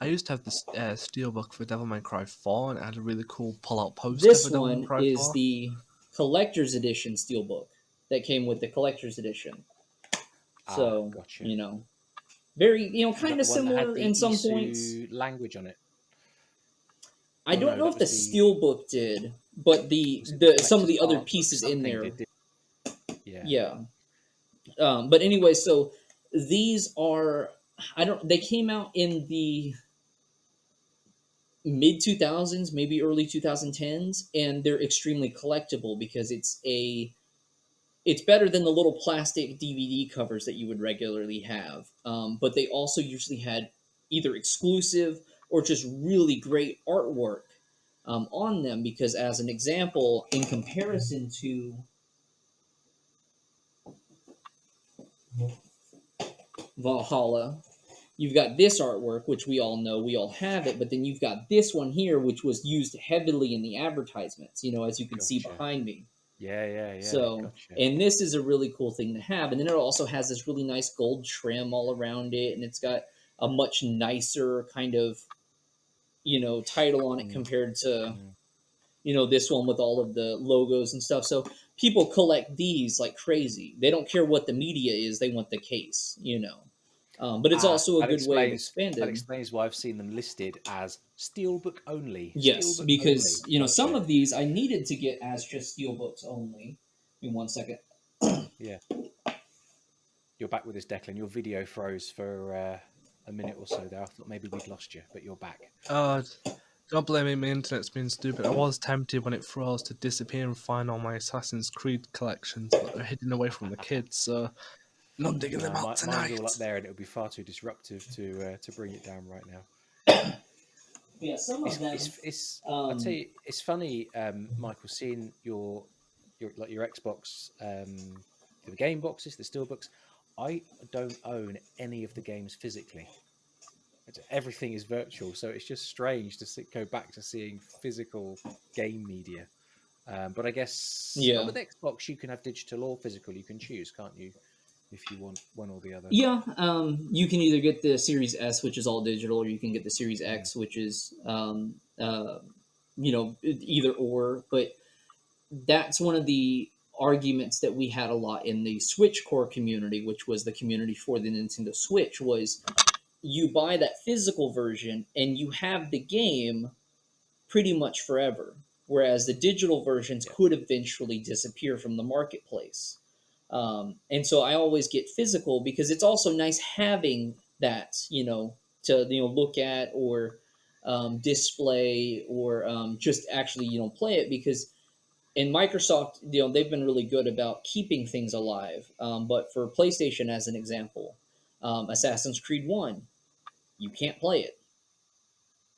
I used to have this steelbook for Devil May Cry 4, and it had a really cool pull-out poster for this Devil May one Cry is 4. the collector's edition steelbook that came with the collector's edition. Ah, So gotcha. very Is kind that the of one that had similar the in some points. Isu language on it? I Oh don't no, know that if was the the steelbook did, but was it the the some of collector's the other art book? pieces in Something there, did. Yeah. yeah. But anyway, so these are I don't they came out in the mid 2000s, maybe early 2010s, and they're extremely collectible because it's better than the little plastic DVD covers that you would regularly have. But they also usually had either exclusive or just really great artwork on them. Because, as an example, in comparison to Valhalla, you've got this artwork, which we all know, we all have it, but then you've got this one here, which was used heavily in the advertisements, as you can see Gotcha. behind me. Yeah. So, Gotcha. and this is a really cool thing to have. And then it also has this really nice gold trim all around it, and it's got a much nicer kind of, title on it Mm, compared to, mm. this one with all of the logos and stuff. So people collect these like crazy. They don't care what the media is, they want the case. But it's Ah, also a that good way of explains that expanding. explains why I've seen them listed as steelbook only. Yes, Steelbook only. because, some Gotcha. of these I needed to get as just steelbooks only. Give me 1 second. Yeah. You're back with us, Declan. Your video froze for a minute or so there. I thought maybe we'd lost you, but you're back. Uh, don't blame me, my internet's been stupid. I was tempted when it froze to disappear and find all my Assassin's Creed collections, but they're hidden away from the kids, so not digging them No, out mine's all up tonight. there, and it would be far too disruptive to bring it down right now. Yeah, some of them. I tell Um, you, it's funny, Michael, seeing your Xbox, the game boxes, the steel books. I don't own any of the games physically. Everything is virtual, so it's just strange to go back to seeing physical game media. But I guess, yeah, with Xbox, you can have digital or physical. You can choose, can't you, if you want one or the other? yeah. You can either get the Series S, which is all digital, or you can get the Series Mm, X, which is either or. But that's one of the arguments that we had a lot in the Switch core community, which was the community for the Nintendo Switch. Was you buy that physical version and you have the game pretty much forever, whereas the digital versions yeah. could eventually disappear from the marketplace. And so I always get physical because it's also nice having that, to look at or display or just actually play it, because in Microsoft, they've been really good about keeping things alive. But for PlayStation, as an example, Assassin's Creed One, you can't play it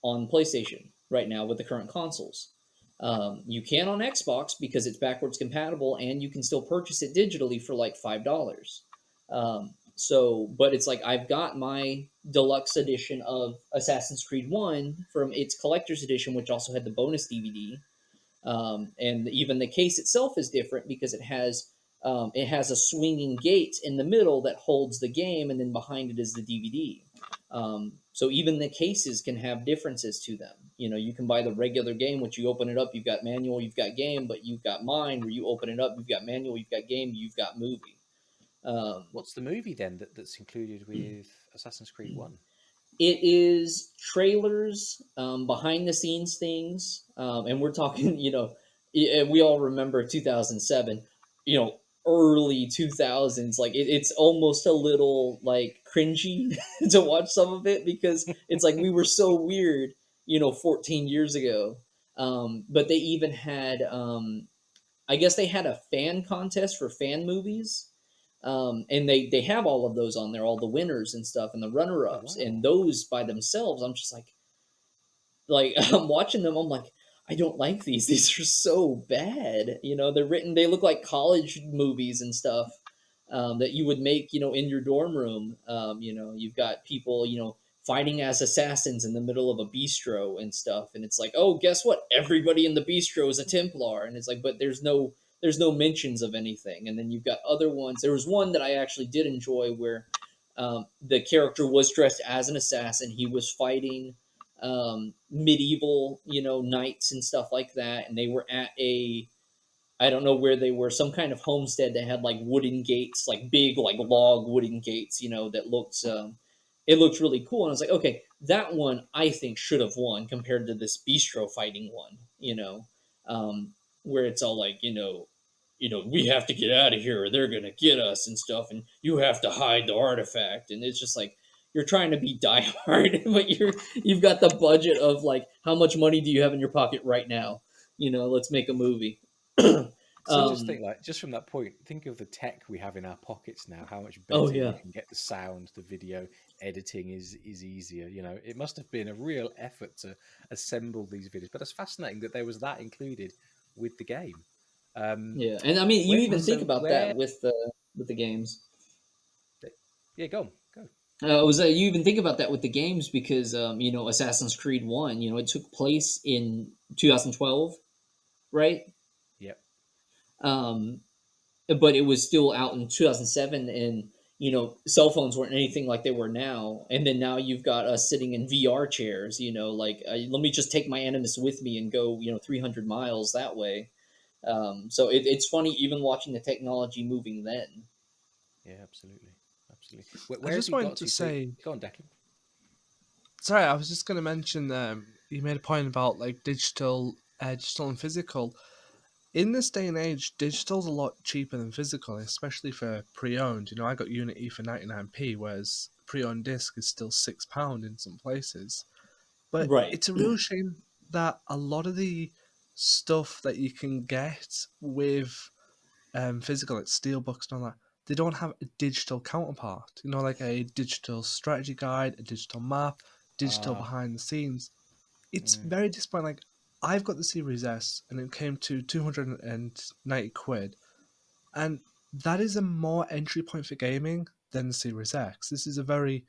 on PlayStation right now with the current consoles. You can on Xbox because it's backwards compatible, and you can still purchase it digitally for like $5. But it's like I've got my deluxe edition of Assassin's Creed One from its collector's edition, which also had the bonus DVD, and even the case itself is different because it has a swinging gate in the middle that holds the game, and then behind it is the DVD. So even the cases can have differences to them. You can buy the regular game, which you open it up, you've got manual, you've got game, but you've got mine where you open it up, you've got manual, you've got game, you've got movie. Um, What's the movie then that's included with Assassin's Creed One? It is trailers, behind the scenes things, and we're talking, we all remember 2007, early 2000s. Like it's almost a little like cringy to watch some of it because it's like we were so weird, 14 years ago. But they even had, I guess they had a fan contest for fan movies, and they have all of those on there, all the winners and stuff, and the runner Oh ups, and wow! those by themselves, I'm just like I'm watching them. I'm like, I don't like these. These are so bad. They're written. They look like college movies and stuff, that you would make, in your dorm room. You've got people, fighting as assassins in the middle of a bistro and stuff, and it's like, oh, guess what? Everybody in the bistro is a Templar, and it's like, but there's no mentions of anything. And then you've got other ones. There was one that I actually did enjoy where the character was dressed as an assassin. He was fighting medieval, knights and stuff like that, and they were at I don't know where they were, some kind of homestead that had like wooden gates, like big, like log wooden gates, that looked it looked really cool. And I was like, okay, that one I think should have won compared to this bistro fighting one, where it's all like, we have to get out of here or they're gonna get us and stuff, and you have to hide the artifact, and it's just like you're trying to be diehard, but you've got the budget of like, how much money do you have in your pocket right now? Let's make a movie. So just um, think, like, just from that point, think of the tech we have in our pockets now. How much oh better you yeah, can get the sound, the video editing is easier. It must have been a real effort to assemble these videos. But it's fascinating that there was that included with the game. Um, yeah, and I mean, you even think so about that where? with the games. Yeah, go on, go. Was You even think about that with the games because Assassin's Creed One, it took place in 2012, right? Yep. Um, but it was still out in 2007, and cell phones weren't anything like they were now. And then now you've got us sitting in VR chairs, like, let me just take my Animus with me and go 300 miles that way. So it's funny even watching the technology moving then. Yeah, absolutely, absolutely. I Where have just you wanted got to to? So say, go on, Declan. sorry, I was just going to mention, you made a point about like digital and physical. In this day and age, digital's a lot cheaper than physical, especially for pre-owned. I got Unity for 99p, whereas pre-owned disc is still £6 in some places. But Right. it's a real shame that a lot of the stuff that you can get with physical, like steelbooks and all that, they don't have a digital counterpart. Like a digital strategy guide, a digital map, digital Ah, behind the scenes. It's mm, very disappointing. Like, I've got the Series S, and it came to 290 quid, and that is a more entry point for gaming than the Series X. This is a very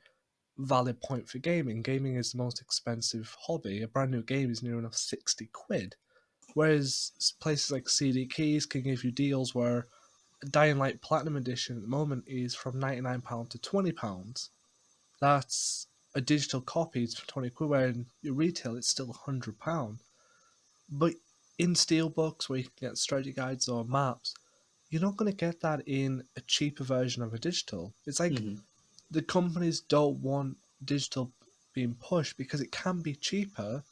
valid point for gaming. Gaming is the most expensive hobby. A brand new game is near enough 60 quid. Whereas places like CD Keys can give you deals where Dying Light Platinum Edition at the moment is from £99 to £20. That's a digital copy, it's for 20 quid, where in your retail it's still £100. But in steelbooks where you can get strategy guides or maps, you're not going to get that in a cheaper version of a digital. It's like Hmm. the companies don't want digital being pushed because it can be cheaper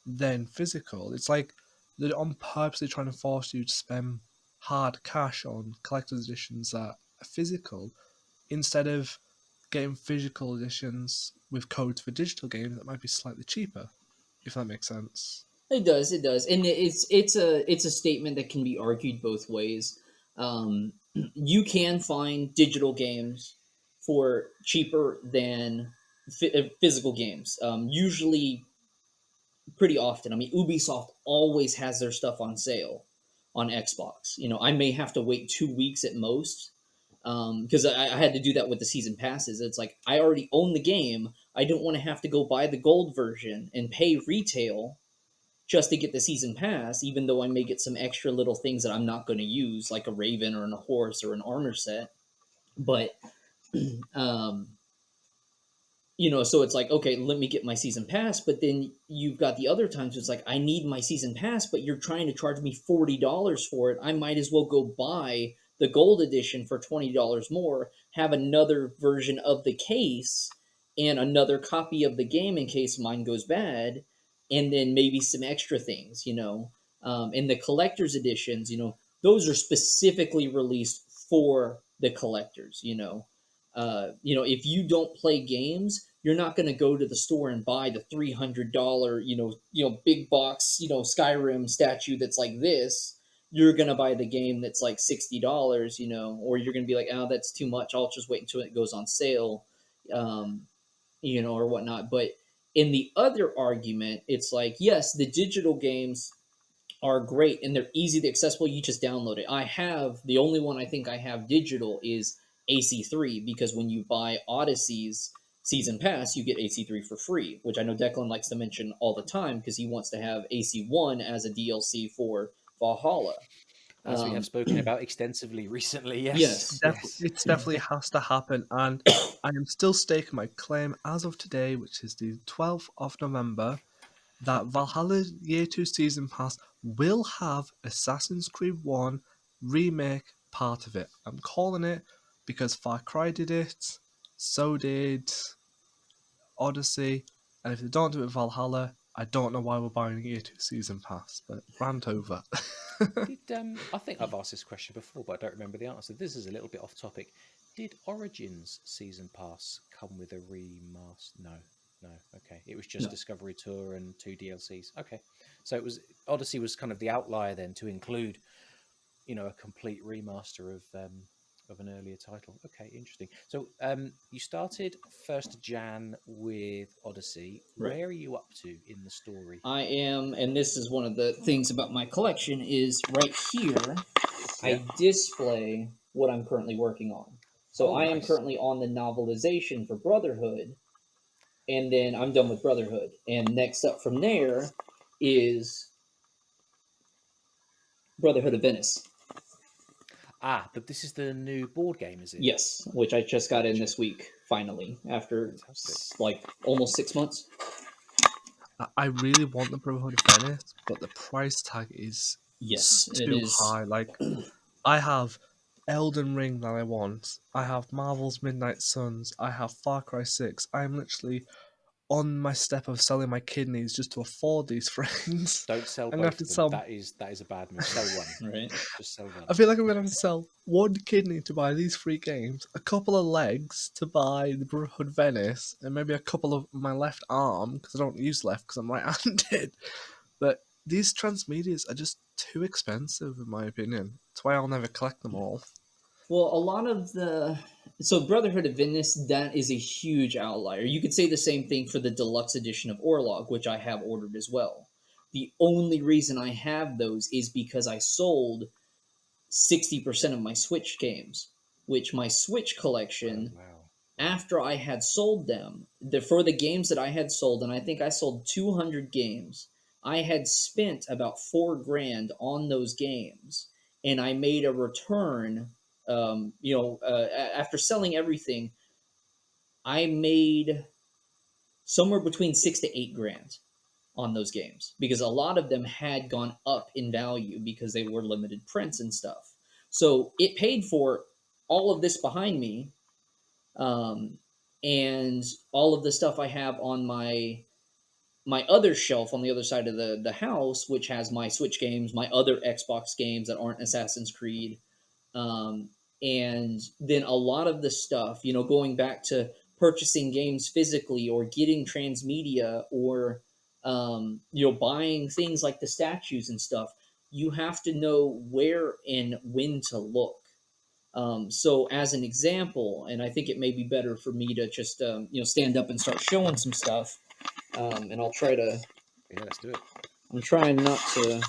than physical. It's like they're on purposely trying to force you to spend hard cash on collector's editions that are physical instead of getting physical editions with codes for digital games that might be slightly cheaper. if that makes sense. It does, and it's a statement that can be argued both ways. You can find digital games for cheaper than physical games. Usually, pretty often. I mean, Ubisoft always has their stuff on sale on Xbox. I may have to wait 2 weeks at most because I had to do that with the season passes. It's like I already own the game. I don't want to have to go buy the gold version and pay retail just to get the season pass, even though I may get some extra little things that I'm not going to use, like a raven or a horse or an armor set. But um, so it's like, okay, let me get my season pass. But then you've got the other times it's like, I need my season pass, but you're trying to charge me $40 for it. I might as well go buy the gold edition for $20 more, have another version of the case and another copy of the game in case mine goes bad, and then maybe some extra things. And the collector's editions, those are specifically released for the collectors. If you don't play games, you're not going to go to the store and buy the $300, big box, Skyrim statue that's like this. You're going to buy the game that's like $60, or you're going to be like, oh, that's too much. I'll just wait until it goes on sale, um, or whatnot. But in the other argument, it's like, yes, the digital games are great and they're easy to accessible. You just download it. The only one I think I have digital is AC3, because when you buy Odyssey's season pass, you get AC3 for free, which I know Declan likes to mention all the time because he wants to have AC1 as a DLC for Valhalla. As we have Um, spoken about extensively recently, yes, yes. yes. It definitely has to happen, and I am still staking my claim as of today, which is the 12th of November, that Valhalla Year 2 Season Pass will have Assassin's Creed 1 remake part of it. I'm calling it because Far Cry did it, so did Odyssey, and if they don't do it with Valhalla, I don't know why we're buying a Year 2 Season Pass, but rant over. I think I've asked this question before, but I don't remember the answer. This is a little bit off topic. Did Origins season pass come with a remaster? No, no. Okay, it was just No. Discovery Tour and 2 DLCs. Okay, so it was Odyssey was kind of the outlier then to include, a complete remaster of an earlier title. Okay, interesting. So you started 1st Jan with Odyssey. Right. Where are you up to in the story? I am, and this is one of the things about my collection, is right here, I display what I'm currently working on. So Oh, I am nice. currently on the novelization for Brotherhood, and then I'm done with Brotherhood. And next up from there is Brotherhood of Venice. Ah, but this is the new board game, is it? Yes, which I just got in Gotcha. this week, finally, after Fantastic. like almost 6 months. I really want the Brotherhood of Venice, but the price tag is Yes, it too is. high. Like, I have Elden Ring that I want. I have Marvel's Midnight Suns. I have Far Cry 6. I'm literally on my step of selling my kidneys just to afford these things. Don't sell I'm gonna have both to of them. sell. That is a bad move. Sell one. Right. Just sell one. I feel like I'm gonna have to sell one kidney to buy these three games, a couple of legs to buy the Brotherhood Venice, and maybe a couple of my left arm because I don't use left because I'm right-handed. But these transmedias are just too expensive, in my opinion. That's why I'll never collect them all. Well, a lot of so Brotherhood of Venice, that is a huge outlier. You could say the same thing for the deluxe edition of Orlog, which I have ordered as well. The only reason I have those is because I sold 60% of my Switch games, which my Switch Oh collection, wow. after I had sold them, for the games that I had sold, and I think I sold 200 games, I had spent about $4,000 on those games, and I made a return. After selling everything, I made somewhere between 6 to 8 grand on those games because a lot of them had gone up in value because they were limited prints and stuff. So it paid for all of this behind me, um, and all of the stuff I have on my other shelf on the other side of the house, which has my Switch games, my other Xbox games that aren't Assassin's Creed, um, and then a lot of the stuff, going back to purchasing games physically or getting transmedia or buying things like the statues and stuff, you have to know where and when to look. So, as an example, and I think it may be better for me to just stand up and start showing some stuff, and I'll try to. Yeah, let's do it. I'm trying not to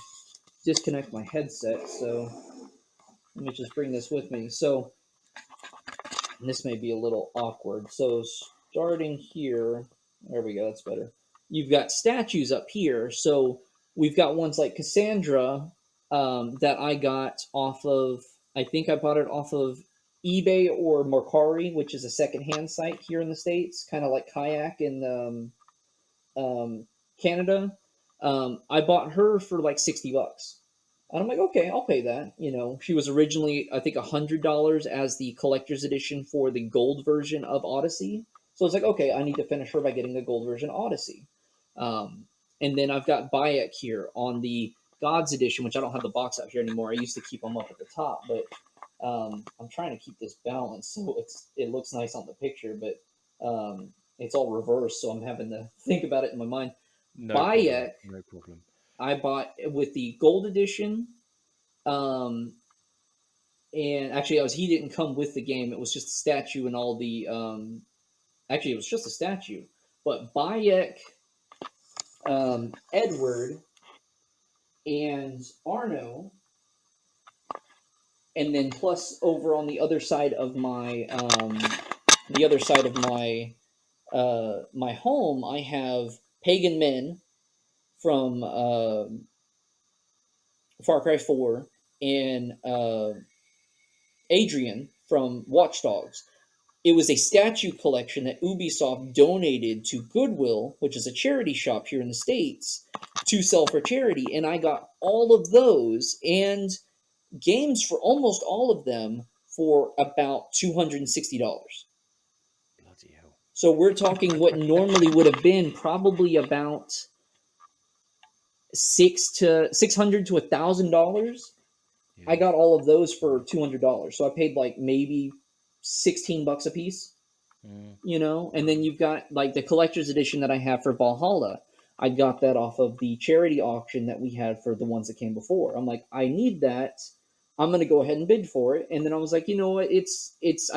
disconnect my headset, so let me just bring this with me. So, this may be a little awkward. So, starting here, there we go. That's better. You've got statues up here. So we've got ones like Cassandra that I got off of. I think I bought it off of eBay or Mercari, which is a secondhand site here in the States, kind of like Kayak in Canada. I bought her for like $60. And I'm like, okay, I'll pay that. She was originally, I think, $100 as the collector's edition for the gold version of Odyssey. So it's like, okay, I need to finish her by getting the gold version Odyssey. And then I've got Bayek here on the Gods edition, which I don't have the box out here anymore. I used to keep them up at the top, but I'm trying to keep this balanced so it looks nice on the picture, but it's all reversed, so I'm having to think about it in my mind. No Bayek, problem. No problem. I bought with the gold edition. And actually, he didn't come with the game. It was just a statue and all the. Actually, it was just a statue. But Bayek, Edward, and Arno, and then plus over on the other side of my my home, I have Pagan Men from Far Cry 4 and Adrian from Watch Dogs. It was a statue collection that Ubisoft donated to Goodwill, which is a charity shop here in the States, to sell for charity. And I got all of those and games for almost all of them for about $260. Bloody hell. So we're talking what normally would have been probably about $600 to $1,000. Yeah. I got all of those for $200. So I paid like maybe $16 a piece, and then you've got like the collector's edition that I have for Valhalla. I got that off of the charity auction that we had for the ones that came before. I'm like, I need that. I'm going to go ahead and bid for it. And then I was like, you know what? I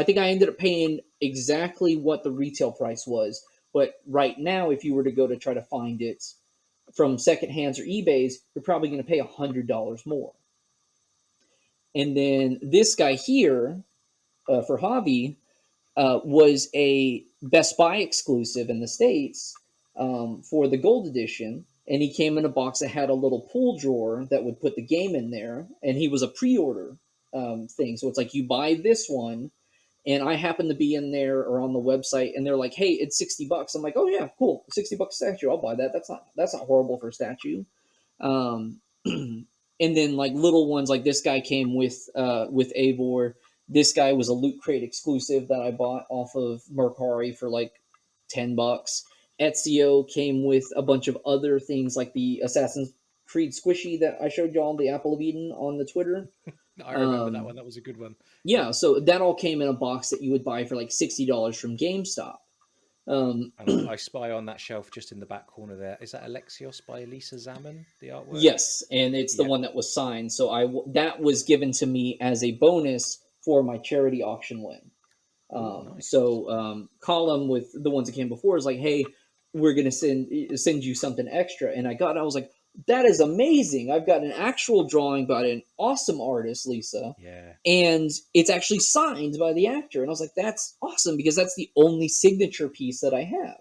think I ended up paying exactly what the retail price was. But right now, if you were to go to try to find it from secondhands or eBays, you're probably going to pay $100 more. And then this guy here, for Javi, was a Best Buy exclusive in the States for the gold edition. And he came in a box that had a little pull drawer that would put the game in there. And he was a pre-order thing. So it's like you buy this one. And I happen to be in there or on the website, and they're like, "Hey, it's $60." I'm like, "Oh yeah, cool, $60 statue. I'll buy that. That's not horrible for a statue." And then like little ones like this guy came with Eivor. This guy was a Loot Crate exclusive that I bought off of Mercari for like $10. Ezio came with a bunch of other things like the Assassin's Creed squishy that I showed y'all on the Apple of Eden on the Twitter. I remember that one. That was a good one. Yeah, so that all came in a box that you would buy for like $60 from GameStop. And I spy on that shelf just in the back corner there. Is that Alexios by Elisa Zaman, the artwork? Yes, and it's the one that was signed. So that was given to me as a bonus for my charity auction win. Nice. So Column with the ones that came before is like, hey, we're gonna send you something extra, and I was like, that is amazing. I've got an actual drawing by an awesome artist, Lisa. Yeah. And it's actually signed by the actor. And I was like, that's awesome because that's the only signature piece that I have.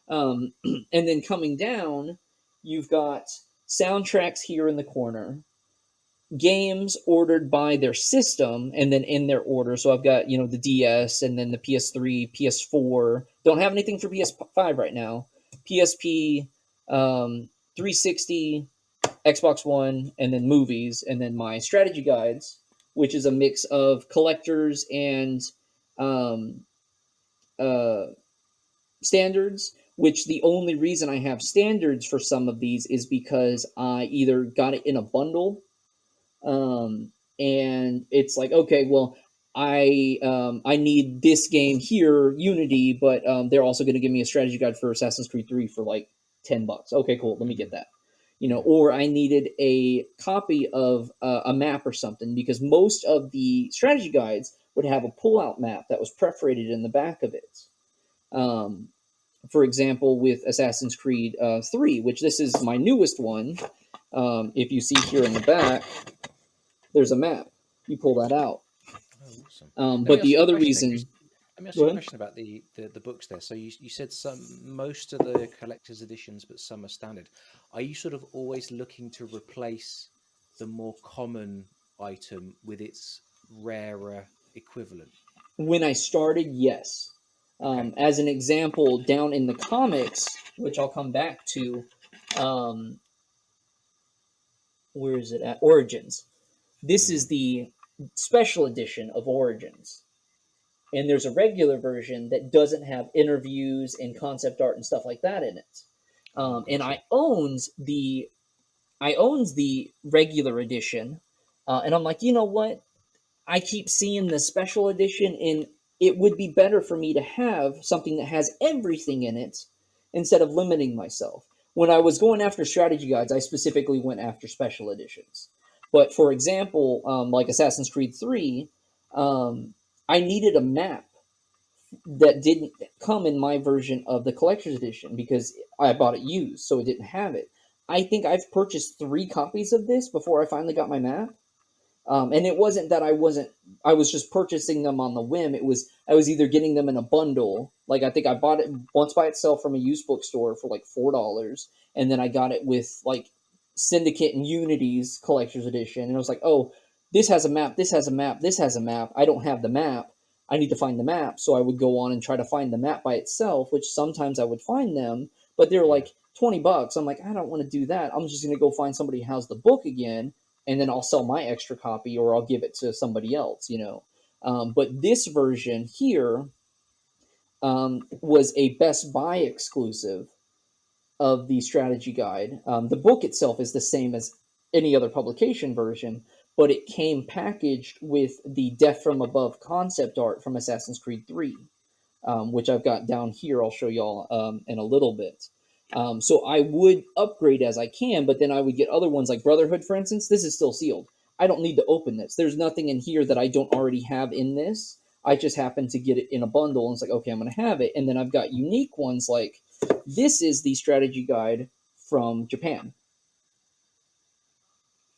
And then coming down, you've got soundtracks here in the corner, games ordered by their system and then in their order. So I've got, the DS and then the PS3, PS4. Don't have anything for PS5 right now. PSP, 360, Xbox One, and then movies, and then my strategy guides, which is a mix of collectors and standards, which the only reason I have standards for some of these is because I either got it in a bundle, and it's like, okay, well, I need this game here, Unity, but they're also going to give me a strategy guide for Assassin's Creed 3 for like $10. Okay, cool. Let me get Mhm. that. You know, Yeah. or I needed a copy of a map or something, because most of the strategy guides would have a pull-out map that was perforated in the back of it. Um, for example, with Assassin's Creed 3, which this is my newest one. If you see here in the back, there's a map. You pull that out. Oh, awesome. Let me But the ask you a other question then. reason, Let me ask go you a ahead. question about the books there. So you said most of the collector's editions, but some are standard. Are you sort of always looking to replace the more common item with its rarer equivalent? When I started, yes. Okay. As an example, down in the comics, which I'll come back to, um, where is it at? Origins. This is Mm. the special edition of Origins. And there's a regular version that doesn't have interviews and concept art and stuff like that in it. Oh, And gotcha. I owns the regular edition, and I'm like, you know what? I keep seeing the special edition, and it would be better for me to have something that has everything in it instead of limiting myself. When I was going after strategy guides, I specifically went after special editions. But for example, like Assassin's Creed 3, um, I needed a map that didn't come in my version of the collector's edition because I bought it used, so it didn't have it. I think I've purchased 3 copies of this before I finally got my map. And it wasn't that I was just purchasing them on the whim. I was either getting them in a bundle. Like, I think I bought it once by itself from a used bookstore for like $4. And then I got it with like Syndicate and Unity's collector's edition. And I was like, oh, this has a map, this has a map, this has a map. I don't have the map. I need to find the map. So I would go on and try to find the map by itself, which sometimes I would find them, but they were Yeah. like $20. I'm like, I don't want to do that. I'm just going to go find somebody who has the book again, and then I'll sell my extra copy or I'll give it to somebody else, you know. But this version here was a Best Buy exclusive of the strategy guide. The book itself is the same as any other publication version, but it came packaged with the Death from Above concept art from Assassin's Creed 3, which I've got down here. I'll show y'all in a little bit. So I would upgrade as I can, but then I would get other ones like Brotherhood, for instance. This is still sealed. I don't need to open this. There's nothing in here that I don't already have in this. I just happen to get it in a bundle, and it's like, okay, I'm going to have it. And then I've got unique ones like this is the strategy guide from Japan.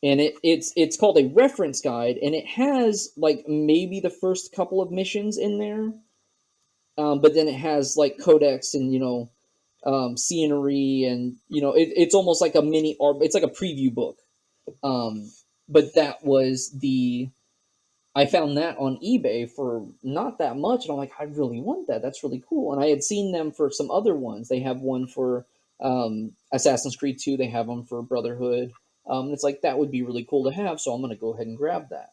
And it's called a reference guide, and it has like maybe the first couple of missions in there, but then it has like codex and scenery, and it's almost like a mini art. It's like a preview book. Um, but that was the I found that on eBay for not that much, and I'm like, I really want that. That's really cool. And I had seen them for some other ones. They have one for Assassin's Creed 2. They have them for Brotherhood. It's like that would be really cool to have, so I'm going to go ahead and grab that.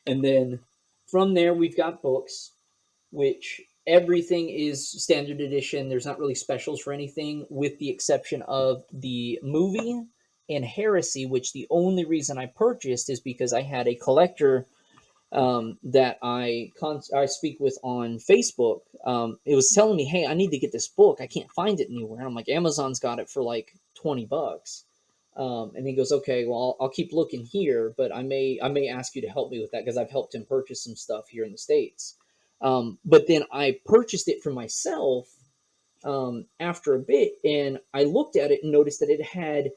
And then from there, we've got books, which everything is standard edition. There's not really specials for anything, with the exception of the movie and Heresy, which the only reason I purchased is because I had a collector that I speak with on Facebook. It was telling me, "Hey, I need to get this book. I can't find it anywhere." And I'm like, "Amazon's got it for like $20." And he goes, "Okay, well, I'll keep looking here, but I may ask you to help me with that because I've helped him purchase some stuff here in the States." But then I purchased it for myself after a bit, and I looked at it and noticed that it had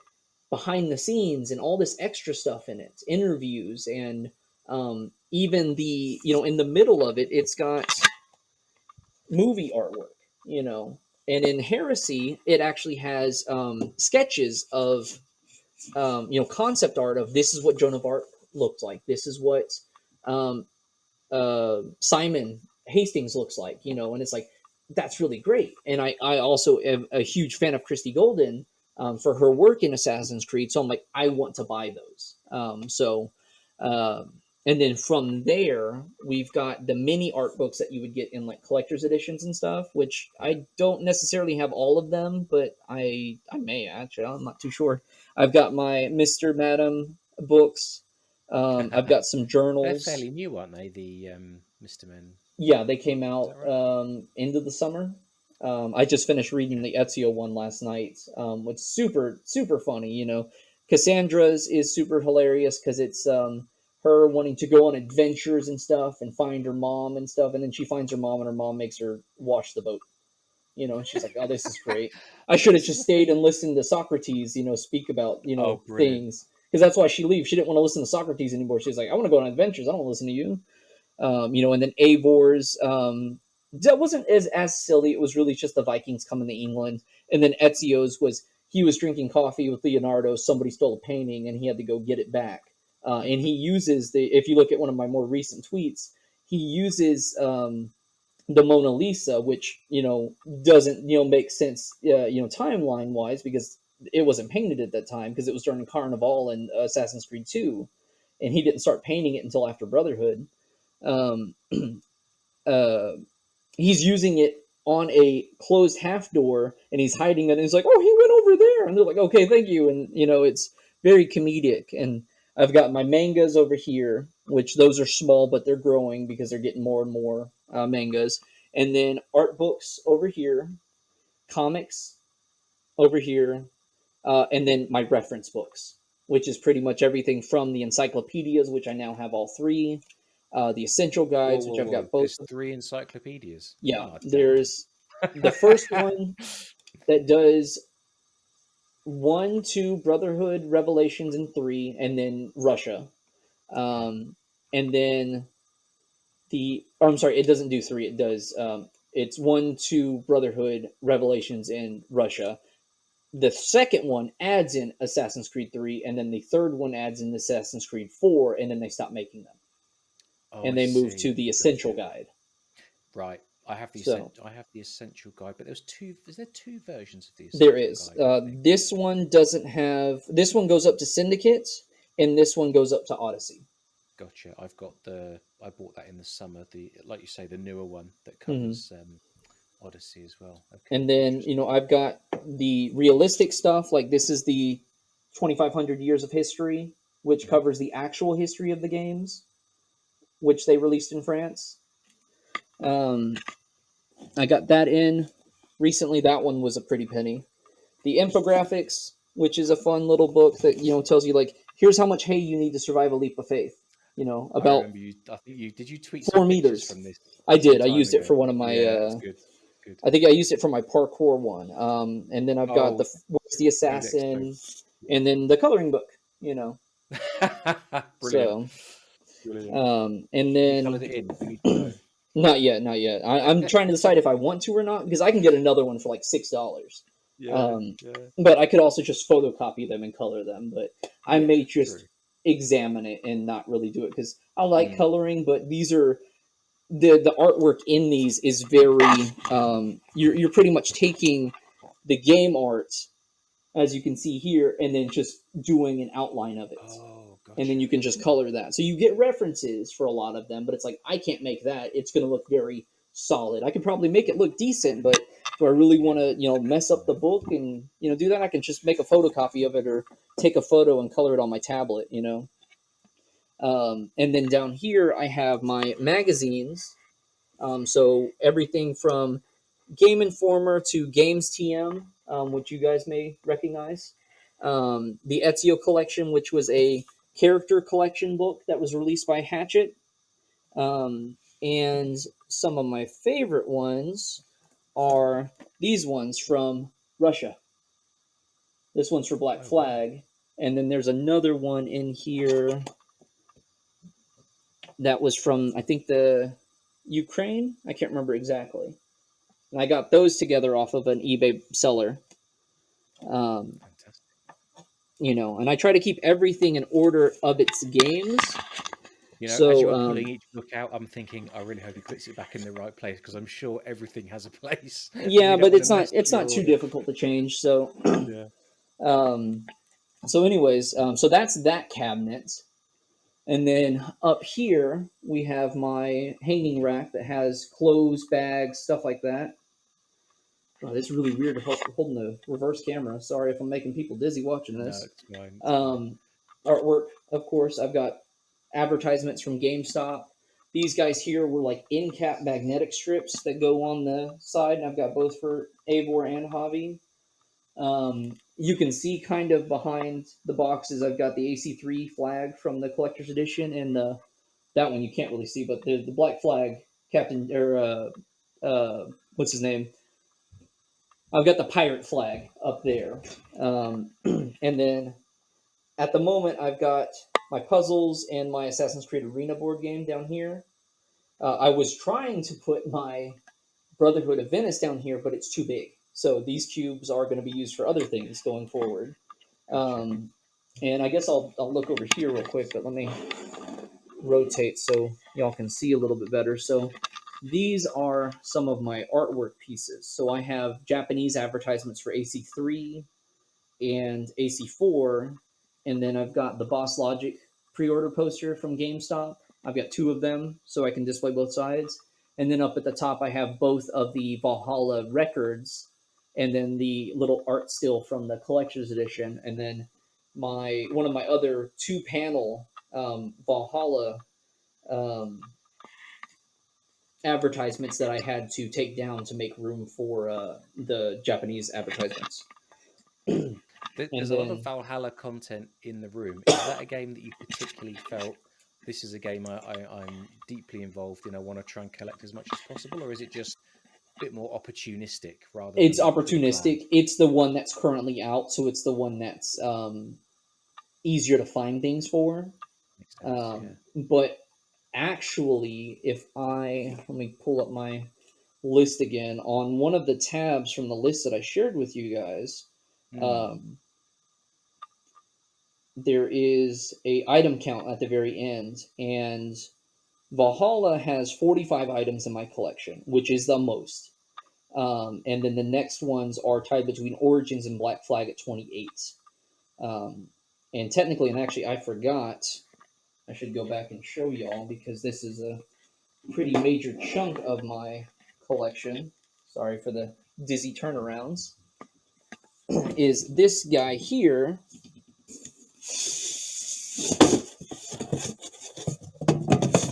behind the scenes and all this extra stuff in it, interviews, and even in the middle of it, it's got movie artwork, you know. And in Heresy, it actually has sketches of concept art of this is what Joan of Arc looked like. This is what um, Simon Hastings looks like, and it's like, that's really great. And I also am a huge fan of Christy Golden for her work in Assassin's Creed. So I'm like, I want to buy those. And then from there, we've got the mini art books that you would get in like collector's editions and stuff, which I don't necessarily have all of them, but I may actually. I'm not too sure. I've got my Mr. Madam books. I've got some They're journals. fairly new, aren't they? The Mr. Men. Yeah, they came Is out that right? end of the summer. I just finished reading the Ezio one last night. It's super super funny. Cassandra's is super hilarious because it's her wanting to go on adventures and stuff and find her mom and stuff, and then she finds her mom and her mom makes her wash the boat. And she's like, "Oh, this is great. I should have just stayed and listened to Socrates, speak about Oh, brilliant. things." Because that's why she leaves. She didn't want to listen to Socrates anymore. She's like, "I want to go on adventures. I don't want to listen to you." And then Avor's that wasn't as silly. It was really just the Vikings coming to England, and then Ezio's was he was drinking coffee with Leonardo. Somebody stole a painting, and he had to go get it back. And he uses if you look at one of my more recent tweets, he uses the Mona Lisa, which doesn't make sense timeline wise because it wasn't painted at that time because it was during Carnival and Assassin's Creed 2, and he didn't start painting it until after Brotherhood. Um, uh, he's using it on a closed half door, and he's hiding it. And he's like, "Oh, he went over there," and they're like, "Okay, thank you." And it's very comedic. And I've got my mangas over here, which those are small, but they're growing because they're getting more and more mangas. And then art books over here, comics over here, and then my reference books, which is pretty much everything from the encyclopedias, which I now have all three, the essential guides, Whoa, which I've got both. There's 3 encyclopedias. Yeah, Oh, damn. there's the first one that does 1, 2, Brotherhood, Revelations, and 3, and then Russia. And then I'm sorry, it doesn't do 3. It does. It's 1, 2, Brotherhood, Revelations, and Russia. The second one adds in Assassin's Creed 3, and then the third one adds in Assassin's Creed 4, and then they stop making them. Oh, And I they move see. to the Essential Guide. Right. I have the So essential guide, but there's 2. Is there 2 versions of the there essential is. guide? I think? This one doesn't have. This one goes up to Syndicate, and this one goes up to Odyssey. Gotcha. I bought that in the summer. Like you say, the newer one that Mhm. covers Odyssey as well. Okay. And then Interesting. I've got the realistic stuff. Like this is the 2,500 years of history, which covers the actual history of the games, which they released in France. I got that in recently. That one was a pretty penny. The infographics, which is a fun little book that tells you like here's how much hay you need to survive a leap of faith. I About remember you. I think you did. You tweet 4 some pictures meters. from this I some did. I time used it ago. for one of my. Yeah, it's good. Good. I think I used it for my parkour one. And then I've got Oh, the Where's the Code Expo. Assassin, and then the coloring book. Brilliant. So, Brilliant. and Have you coloured then it in? We need to know. not yet, not yet. I'm trying to decide if I want to or not because I can get another one for like $6. Yeah. Yeah. But I could also just photocopy them and color them. But I may just True. examine it and not really do it because I like coloring, but these are the artwork in these is very you're pretty much taking the game art as you can see here and then just doing an outline of it. Oh, gotcha. And then you can just color that. So you get references for a lot of them, but it's like I can't make that. It's going to look very solid. I could probably make it look decent, but do I really want to mess up the book and do that? I can just make a photocopy of it or take a photo and color it on my tablet. And then down here I have my magazines. So everything from Game Informer to Games TM, which you guys may recognize. The Ezio collection, which was a character collection book that was released by Hachette. And some of my favorite ones are these ones from Russia. This one's for Black Flag. And then there's another one in here that was from, I think, the Ukraine. I can't remember exactly. And I got those together off of an eBay seller. Fantastic. And I try to keep everything in order of its games. So, as you were pulling each book out, I'm thinking, I really hope he puts it back in the right place because I'm sure everything has a place. Yeah, but it's not too difficult to change. So, so anyways, so that's that cabinet. And then up here, we have my hanging rack that has clothes, bags, stuff like that. Oh, this is really weird holding the reverse camera. Sorry if I'm making people dizzy watching this. No, it's fine. Artwork, of course. I've got advertisements from GameStop. These guys here were like in-cap magnetic strips that go on the side, and I've got both for Eivor and Hobby. You can see kind of behind the boxes, I've got the AC3 flag from the collector's edition, and that one you can't really see, but the black flag, Captain, or what's his name? I've got the pirate flag up there. And then at the moment, I've got my puzzles and my Assassin's Creed Arena board game down here. I was trying to put my Brotherhood of Venice down here, but it's too big. So these cubes are going to be used for other things going forward. And I guess I'll look over here real quick, but let me rotate so y'all can see a little bit better. So these are some of my artwork pieces. So I have Japanese advertisements for AC3 and AC4, and then I've got the Boss Logic pre-order poster from GameStop. I've got 2 of them so I can display both sides. And then up at the top, I have both of the Valhalla records and then the little art still from the collector's edition. And then one of my other 2-panel Valhalla advertisements that I had to take down to make room for the Japanese advertisements. There's a lot of Valhalla content in the room. Is that a game that you particularly felt, this is a game I'm deeply involved in, I want to try and collect as much as possible, or is it just a bit more opportunistic rather than It's opportunistic. It's the one that's currently out, so it's the one that's easier to find things for. Makes sense, yeah. But actually, let me pull up my list again. On one of the tabs from the list that I shared with you guys, there is a item count at the very end, and Valhalla has 45 items in my collection, which is the most. And then the next ones are tied between Origins and Black Flag at 28. And technically, and actually I forgot, I should go back and show y'all because this is a pretty major chunk of my collection. Sorry for the dizzy turnarounds. Is this guy here.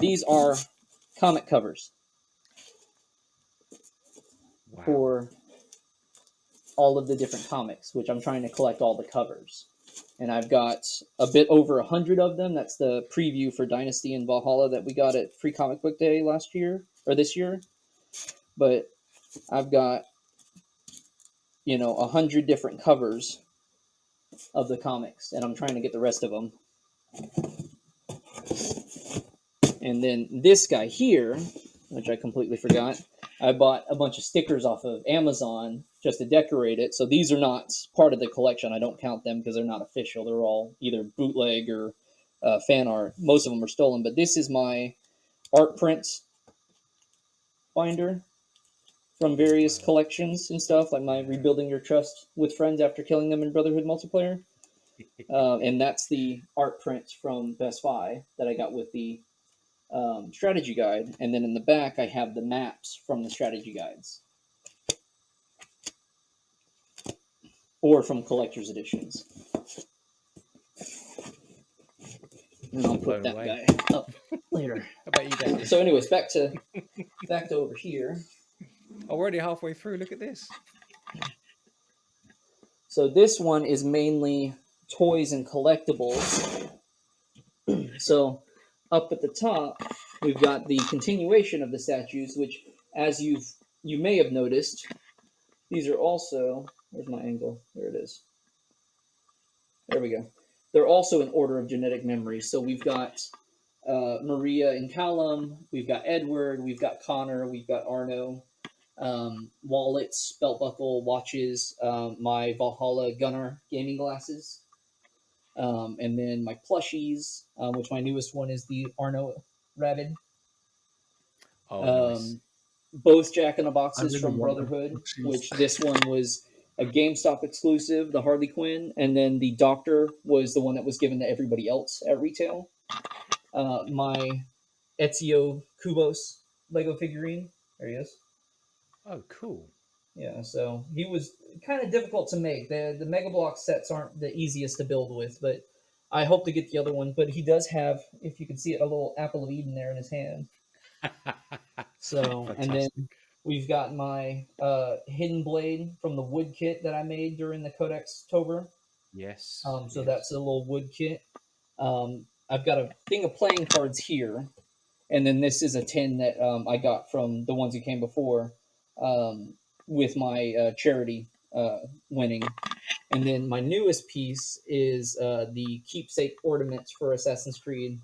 These are comic covers. Wow. For all of the different comics, which I'm trying to collect all the covers. And I've got a bit over 100 of them. That's the preview for Dynasty and Valhalla that we got at Free Comic Book Day this year. But I've got, 100 different covers of the comics, and I'm trying to get the rest of them. And then this guy here, which I completely forgot, I bought a bunch of stickers off of Amazon just to decorate it. So these are not part of the collection. I don't count them because they're not official. They're all either bootleg or fan art. Most of them are stolen. But this is my art print binder from various collections and stuff, like my Rebuilding Your Trust with Friends After Killing Them in Brotherhood multiplayer. And that's the art print from Best Buy that I got with the strategy guide, and then in the back I have the maps from the strategy guides or from collector's editions. And I'll put that guy up later. How about you guys? So anyways, back to over here. Already halfway through, look at this. So this one is mainly toys and collectibles. So up at the top, we've got the continuation of the statues, which, as you may have noticed, these are also, where's my angle? There it is. There we go. They're also in order of genetic memory. So we've got Maria and Callum, we've got Edward, we've got Connor, we've got Arno, wallets, belt buckle, watches, my Valhalla Gunnar gaming glasses, and then my plushies, which my newest one is the Arno Rabbit. Oh, nice. Both Jack in the Boxes from Brotherhood, which this one was a GameStop exclusive, the Harley Quinn, and then the Doctor was the one that was given to everybody else at retail. My Ezio Kubos Lego figurine. There he is. Oh, cool. Yeah, so he was kind of difficult to make. The Mega Block sets aren't the easiest to build with, but I hope to get the other one. But he does have, if you can see it, a little apple of Eden there in his hand. So, and then Fantastic. we've got my hidden blade from the wood kit that I made during the Codex Tober. Yes, So yes. that's a little wood kit. I've got a thing of playing cards here, and then this is a tin that I got from the ones who came before, um, with my charity winning. And then my newest piece is the keepsake ornaments for Assassin's Creed.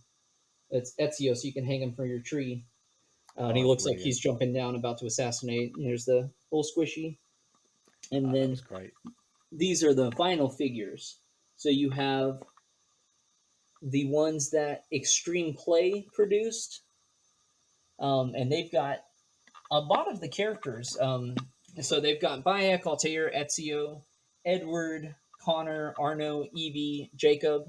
It's Ezio, so you can hang him from your tree. And he Oh, looks like brilliant. he's jumping down, about to assassinate. And there's the little squishy. And Oh, that then was great. these are the final figures. So you have the ones that Extreme Play produced, and they've got a lot of the characters. So they've got Bayek, Altair, Ezio, Edward, Connor, Arno, Evie, Jacob,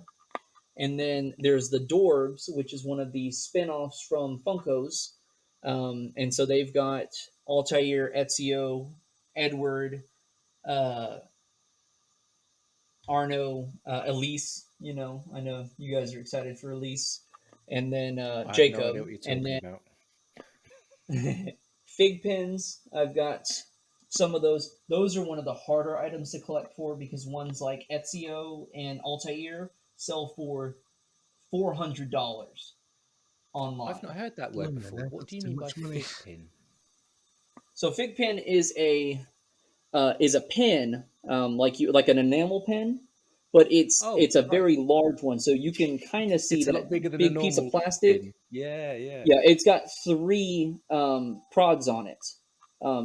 and then there's the Dwarves, which is one of the spin-offs from Funko's. And so they've got Altair, Ezio, Edward, uh, Arno, Elise. I know you guys are excited for Elise, and then I have no idea Jacob, what you're and talking about. then fig pins. I've got some of those. Those are one of the harder items to collect for, because ones like Ezio and Altair sell for $400 I've not online. heard that word Blimey, before. that What do costs you too mean by much money. fig pin? So fig pin is a pin, like an enamel pin, but Oh, it's a right. very large one. So you can kind of see It's a that lot bigger than a big piece of normal plastic. pin. Yeah, yeah. Yeah, it's got three prods on it.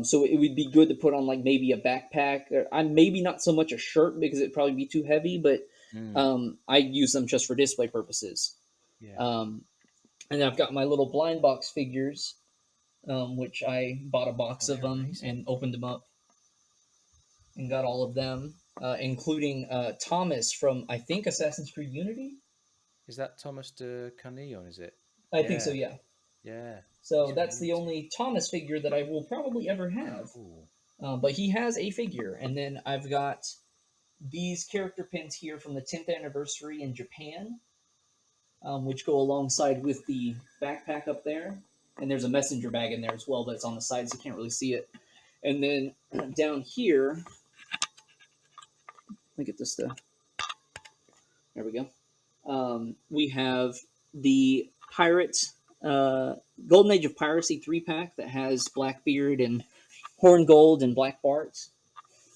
So it would be good to put on like maybe a backpack, or maybe not so much a shirt because it'd probably be too heavy, but Mm, I use them just for display purposes. yeah. Um, and I've got my little blind box figures, which I bought a Oh, box of they're them amazing. and opened them up and got all of them, including Thomas from, I think, Assassin's Creed Unity. Is that Thomas de Carnillon, is it? I think so, Yeah, yeah. yeah. So He's from that's the Unity. only Thomas figure that I will probably ever have. Cool. But he has a figure, and then I've got these character pins here from the 10th anniversary in Japan, which go alongside with the backpack up there. And there's a messenger bag in there as well, but it's on the side, so you can't really see it. And then down here, let me get this to. There we go. We have the Pirate uh, Golden Age of Piracy 3-pack that has Blackbeard and Horn Gold and Black Bart.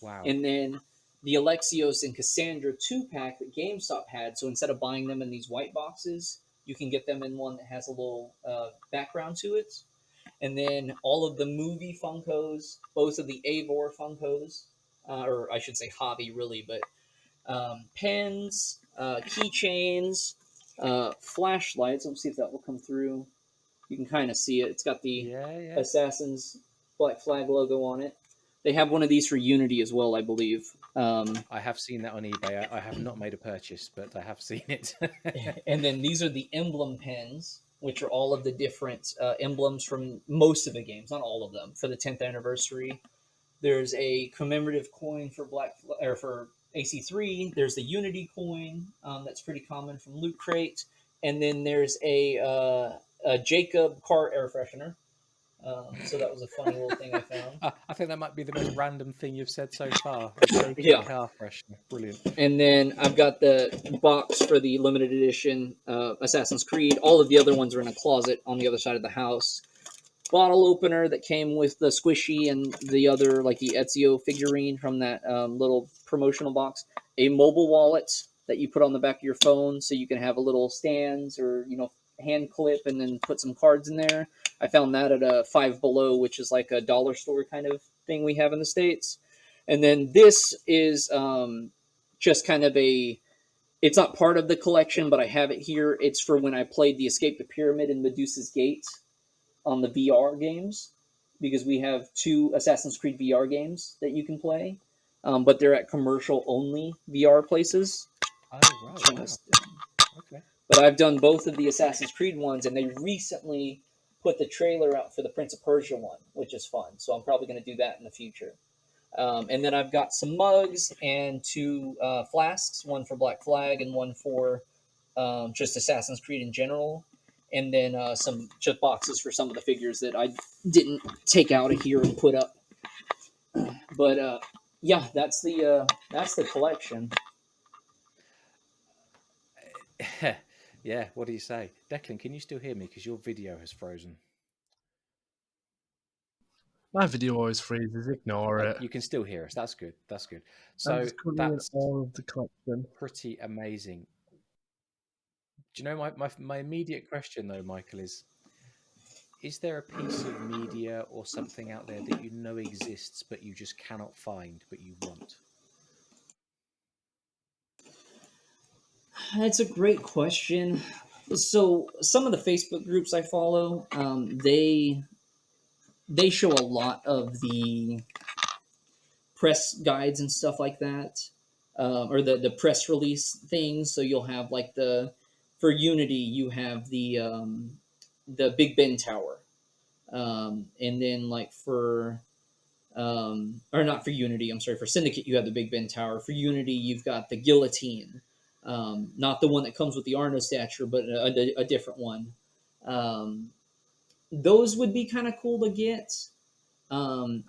Wow. And then the Alexios and Cassandra 2-pack that GameStop had. So instead of buying them in these white boxes, you can get them in one that has a little background to it. And then all of the movie Funkos, both of the Avor Funkos, or I should say hobby really, but pens, keychains, flashlights. Let's see if that will come through. You can kind of see it. It's got the Yeah, yeah. Assassin's Black Flag logo on it. They have one of these for Unity as well, I believe. I have seen that on eBay. I have not made a purchase, but I have seen it. And then these are the emblem pens, which are all of the different emblems from most of the games, not all of them, for the 10th anniversary. There's a commemorative coin for or for AC3. There's the Unity coin, that's pretty common from Loot Crate, and then there's a Jacob car air freshener. So that was a funny little thing I found. I think that might be the most random thing you've said so far. A Jacob Yeah, car freshener. Brilliant. and then I've got the box for the limited edition Assassin's Creed. All of the other ones are in a closet on the other side of the house. Bottle opener that came with the squishy and the other, like the Ezio figurine from that little promotional box. A mobile wallet that you put on the back of your phone so you can have a little stands or hand clip and then put some cards in there. I found that at a Five Below, which is like a dollar store kind of thing we have in the States. And then this is just kind of a. It's not part of the collection, but I have it here. It's for when I played the Escape the Pyramid and Medusa's Gate on the VR games, because we have two Assassin's Creed VR games that you can play, but they're at commercial only VR places. Oh, right. Wow. Okay. But I've done both of the Assassin's Creed ones, and they recently put the trailer out for the Prince of Persia one, which is fun. So I'm probably going to do that in the future. And then I've got some mugs and two flasks, one for Black Flag and one for just Assassin's Creed in general. and then some chip boxes for some of the figures that I didn't take out of here and put up. But yeah, that's the collection. Yeah, what do you say? Declan, can you still hear me? Because your video has frozen. My video always freezes. Ignore it. You can still hear us. That's good. That's good. I'm So just putting in that's all of the collection. pretty amazing. Do you know my immediate question though, Michael, is there a piece of media or something out there that you know exists but you just cannot find but you want? That's a great question. So some of the Facebook groups I follow, they show a lot of the press guides and stuff like that, or the press release things. So you'll have like for Unity, you have the Big Ben Tower, and then like for or not for Unity, I'm sorry, for Syndicate, you have the Big Ben Tower. For Unity, you've got the guillotine, not the one that comes with the Arno statue, but a different one. Um, those would be kind of cool to get.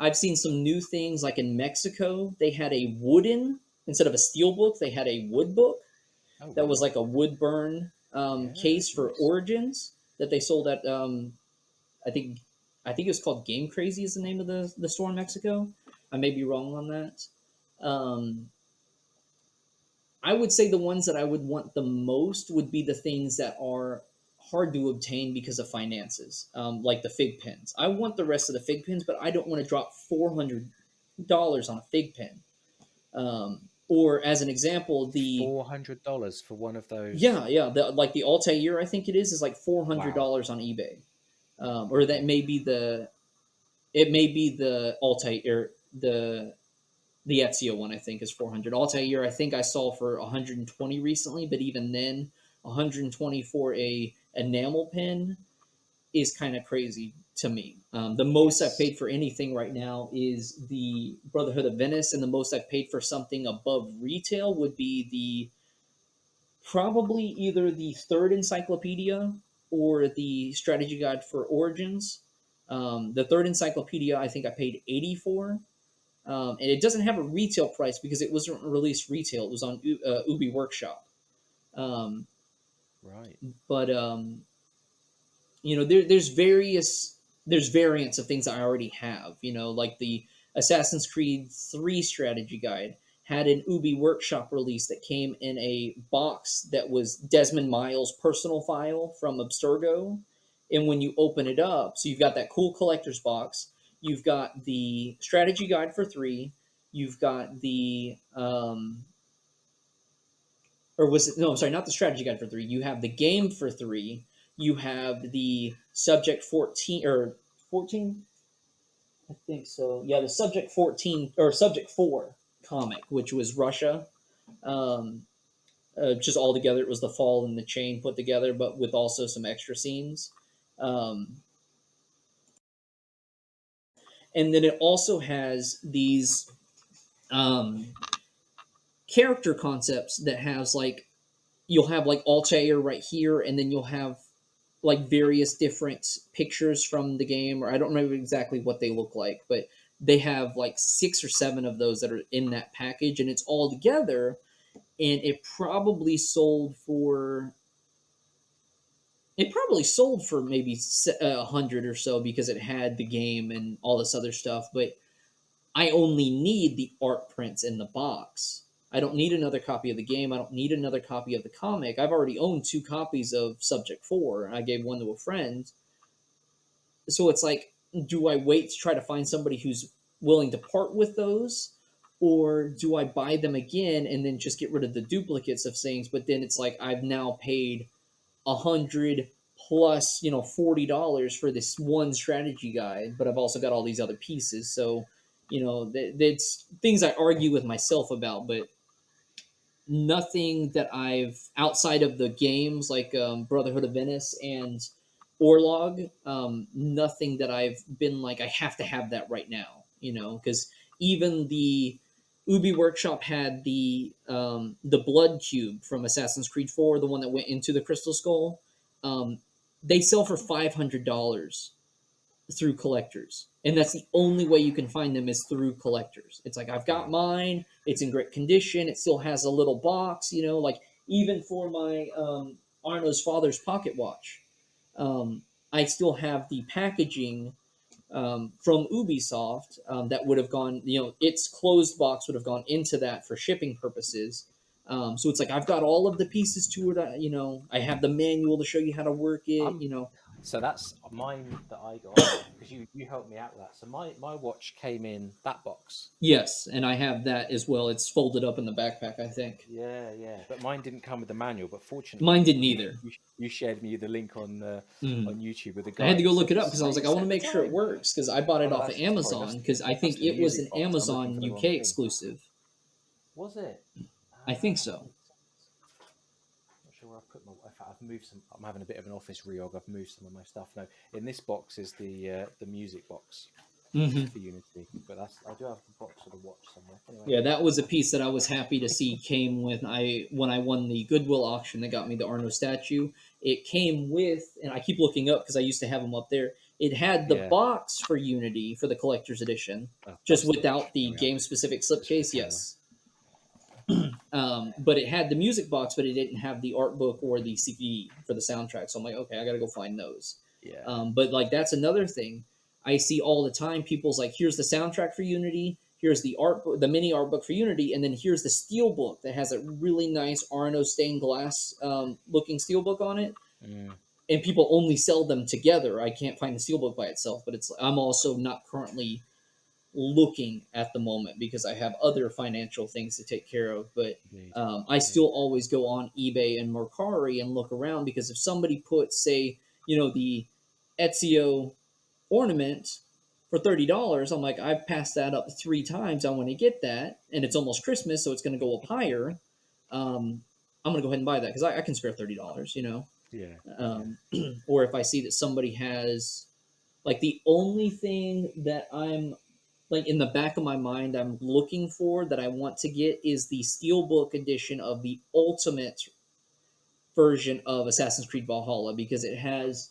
I've seen some new things like in Mexico, they had a wooden, instead of a steel book, they had a wood book Oh that was wow. like a wood burn Yeah, case for nice. Origins that they sold at I think I think it was called Game Crazy is the name of the store in Mexico. I may be wrong on that. Um, I would say the ones that I would want the most would be the things that are hard to obtain because of finances, like the fig pins. I want the rest of the fig pins, but I don't want to drop $400 on a fig pin. Or as an example, the $400 for one of those. yeah, like the Altair, I think it is like four hundred Wow. dollars on eBay, or that may be the Altair, the Ezio one. I think is 400. Altair, I think I saw for 120 recently, but even then, 120 for a enamel pen is kind of crazy to me. The most I've Yes. paid for anything right now is the Brotherhood of Venice, and the most I've paid for something above retail would be the probably either the third encyclopedia or the strategy guide for Origins. The third encyclopedia, I think I paid 80 for, and it doesn't have a retail price because it wasn't released retail. It was on Ubi Workshop. Um, Right. but there's variants of things I already have. Like the Assassin's Creed 3 strategy guide had an Ubi Workshop release that came in a box that was Desmond Miles' personal file from Abstergo. And when you open it up, so you've got that cool collector's box, you've got the strategy guide for 3, you've got the or was it, no, I'm sorry, not the strategy guide for 3, you have the game for 3, you have the subject 14 or 14, I think so, yeah, the subject 14 or subject 4 comic, which was Russia. um, just all together, it was the fall and the chain put together, but with also some extra scenes. um, and then it also has these um, character concepts that has like, you'll have like Altair right here, and then you'll have like various different pictures from the game, or I don't remember exactly what they look like, but they have like 6 or 7 of those that are in that package, and it's all together. And it probably sold for maybe 100 or so because it had the game and all this other stuff. But I only need the art prints in the box. I don't need another copy of the game. I don't need another copy of the comic. I've already owned 2 copies of Subject 4, and I gave one to a friend. So it's like, do I wait to try to find somebody who's willing to part with those? Or do I buy them again and then just get rid of the duplicates of things? But then it's like I've now paid 100 plus, $40 for this one strategy guide, but I've also got all these other pieces. So, that's things I argue with myself about, but nothing that I've outside of the games like Brotherhood of Venice and Orlog, nothing that I've been like I have to have that right now, because even the Ubi Workshop had the blood cube from Assassin's Creed 4, the one that went into the Crystal Skull. Um, they sell for $500 through collectors, and that's the only way you can find them is through collectors. It's like I've got mine, it's in great condition, it still has a little box, like even for my Arno's father's pocket watch, I still have the packaging from Ubisoft that would have gone, its closed box would have gone into that for shipping purposes. So it's like I've got all of the pieces to it. I have the manual to show you how to work it. I'm So that's mine that I got because you helped me out with that. So my watch came in that box. Yes, and I have that as well. It's folded up in the backpack, I think. Yeah. But mine didn't come with the manual. But Mine fortunately, didn't either. you shared me the link on Mm. on YouTube with a I had to guide. go So look it up because I was like, I want to save the make sure it time. works because I bought Oh it no, off of sorry, Amazon because I that's think the it was music an box. I'm looking for Amazon the UK wrong thing. exclusive. Was it? I think Ah, so. makes sense. Not sure where I put my. In fact, I've moved some. I'm having a bit of an office reorg. I've moved some of my stuff. No, in this box is the music box Hmm. for Unity. But I do have the box of the watch somewhere. Anyway, Yeah, that was a piece that I was happy to see came when I won the Goodwill auction that got me the Arno statue. It came with, and I keep looking up because I used to have them up there. It had the yeah. box for Unity for the collector's edition, Oh, just that's the without watch. There the we are. game specific Just for the slipcase. camera. Yes, but it had the music box, but it didn't have the art book or the CD for the soundtrack. So I'm like, okay, I got to go find those. Yeah. But like that's another thing I see all the time. People's like, here's the soundtrack for Unity, here's the art book, the mini art book for Unity, and then here's the steel book that has a really nice Arno stained glass looking steel book on it. Mm. And people only sell them together. I can't find the steel book by itself, but I'm also not currently looking at the moment because I have other financial things to take care of. But Indeed. I Indeed. still always go on eBay and Mercari and look around because if somebody puts, say, the Ezio ornament for $30, I'm like, I've passed that up 3 times. I want to get that, and it's almost Christmas, so it's going to go up higher. I'm going to go ahead and buy that because I can spare $30. Yeah. Yeah. Um, or if I see that somebody has, like, the only thing that I'm like in the back of my mind I'm looking for that I want to get is the steelbook edition of the ultimate version of Assassin's Creed Valhalla because it has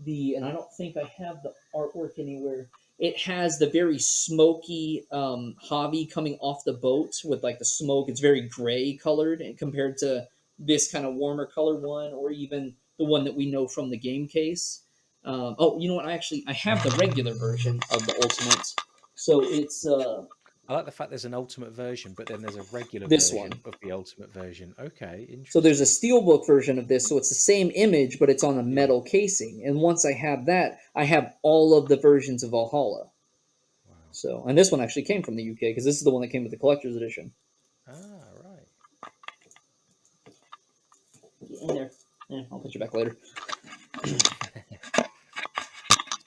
and I don't think I have the artwork anywhere. It has the very smoky hobby coming off the boat with like the smoke. It's very gray colored and compared to this kind of warmer color one, or even the one that we know from the game case. Oh, you know what? I have the regular version of the Ultimate, so it's I like the fact there's an ultimate version, but then there's a regular this one. version of the ultimate version. Okay, So there's a interesting. steelbook version of this, so it's the same image, but it's on a Yeah. metal casing. And once I have that, I have all of the versions of Valhalla. Wow. So, and this one actually came from the UK because this is the one that came with the collector's edition. Ah, right. Get in there. Yeah, I'll put you back later. But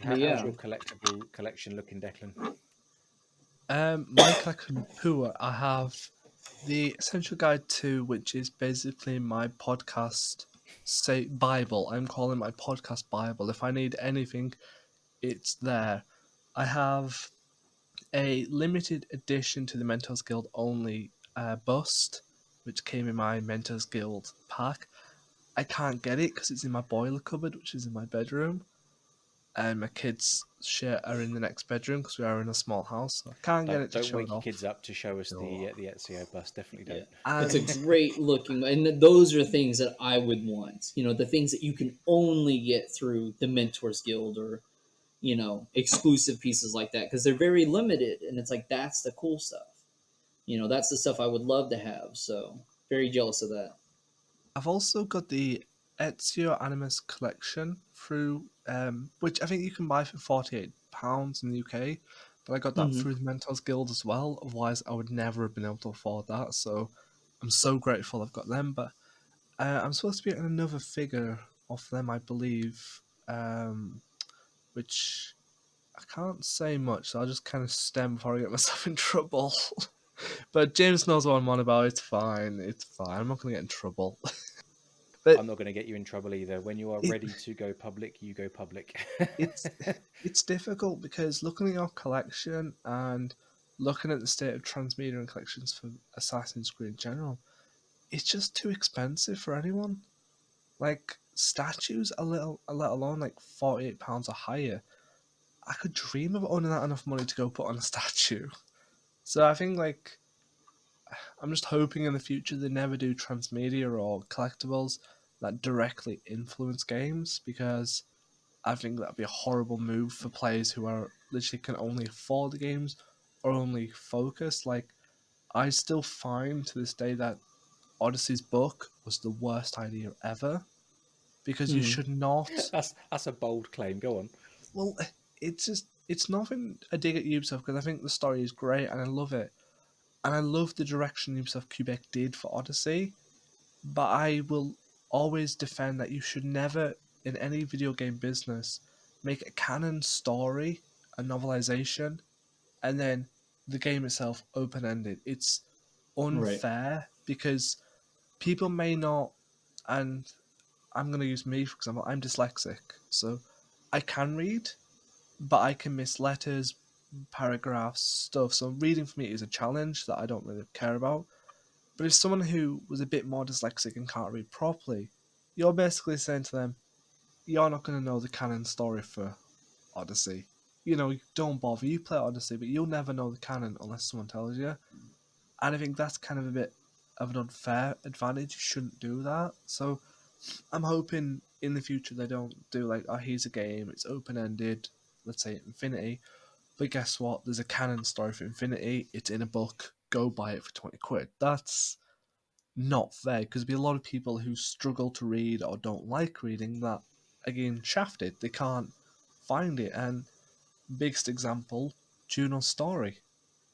How's yeah, your collectible collection looking, Declan? My collection poor. I have the Essential Guide 2, which is basically my podcast say Bible. I'm calling my podcast Bible. If I need anything, it's there. I have a limited edition to the Mentors Guild only bust, which came in my Mentors Guild pack. I can't get it because it's in my boiler cupboard, which is in my bedroom, and my kids are in the next bedroom because we are in a small house. So I can't get it to Don't show it wake your off. kids up to show us No. the Ezio bust. Definitely yeah, don't. it's a And great looking, and those are things that I would want. The things that you can only get through the Mentors Guild or exclusive pieces like that because they're very limited, and it's like that's the cool stuff. That's the stuff I would love to have. So very jealous of that. I've also got the Ezio Animus collection through, which I think you can buy for £48 in the UK, but I got that Hmm. through the Mentors Guild as well. Otherwise, I would never have been able to afford that. So I'm so grateful I've got them. But I'm supposed to be getting another figure of them, I believe, which I can't say much. So I'll just kind of stem before I get myself in trouble. But James knows what I'm on about. It's fine. It's fine. I'm not going to get in trouble. But I'm not going to get you in trouble either. When you are it, ready to go public, you go public. it's it's difficult because looking at your collection and looking at the state of transmedia and collections for Assassin's Creed in general, it's just too expensive for anyone. Like statues let alone like £48 or higher. I could dream of owning that enough money to go put on a statue. So I think like I'm just hoping in the future they never do transmedia or collectibles that directly influence games, because I think that'd be a horrible move for players who are literally can only afford the games or only focus. Like I still find to this day that Odyssey's book was the worst idea ever, because you Hmm. should not. That's a bold claim. Go on. Well, it's nothing a dig at Ubisoft, because I think the story is great and I love it, and I love the direction Ubisoft Quebec did for Odyssey. But I will always defend that you should never, in any video game business, make a canon story a novelization and then the game itself open ended. It's Right. unfair because people may not, and I'm going to use me for example, I'm dyslexic, so I can read, but I can miss letters, paragraphs, stuff. So reading for me is a challenge that I don't really care about. But if someone who was a bit more dyslexic and can't read properly, you're basically saying to them, you're not going to know the canon story for Odyssey. You know, don't bother. You play Odyssey, but you'll never know the canon unless someone tells you. And I think that's kind of a bit of an unfair advantage. You shouldn't do that. So I'm hoping in the future they don't do like, oh, here's a game, it's open ended, let's say Infinity. But guess what? There's a canon story for Infinity. It's in a book. Go buy it for 20 quid. That's not fair, because there'll be a lot of people who struggle to read or don't like reading that again shafted. They can't find it. And biggest example, Juno's story.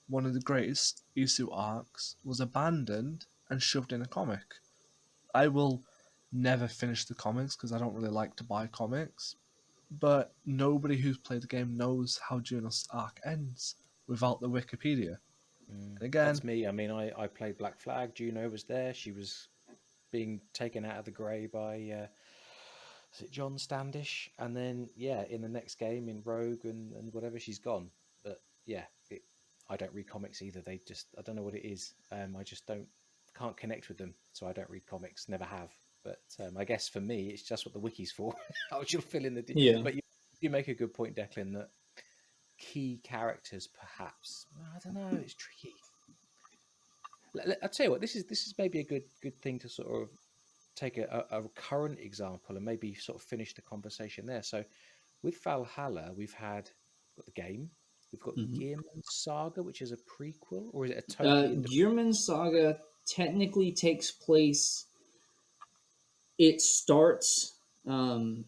One of the greatest Isu arcs was abandoned and shoved in a comic. I will never finish the comics because I don't really like to buy comics. But nobody who's played the game knows how Juno's arc ends without the Wikipedia. And That's again, me. I mean, I played Black Flag. Juno was there. She was being taken out of the grey by is it John Standish? And then yeah, in the next game in Rogue and whatever, she's gone. But yeah, I don't read comics either. They just I don't know what it is. I just can't connect with them, so I don't read comics. Never have. But I guess for me, it's just what the wiki's for. I should fill in the. Yeah. But you make a good point, Declan. That key characters, perhaps. I don't know. It's tricky. I'll tell you what. This is maybe a good thing to sort of take a current example and maybe sort of finish the conversation there. So with Valhalla, got the game, we've got Hmm. Gearman Saga, which is a prequel, or is it a totally independent? Gearman Saga technically takes place. It starts. So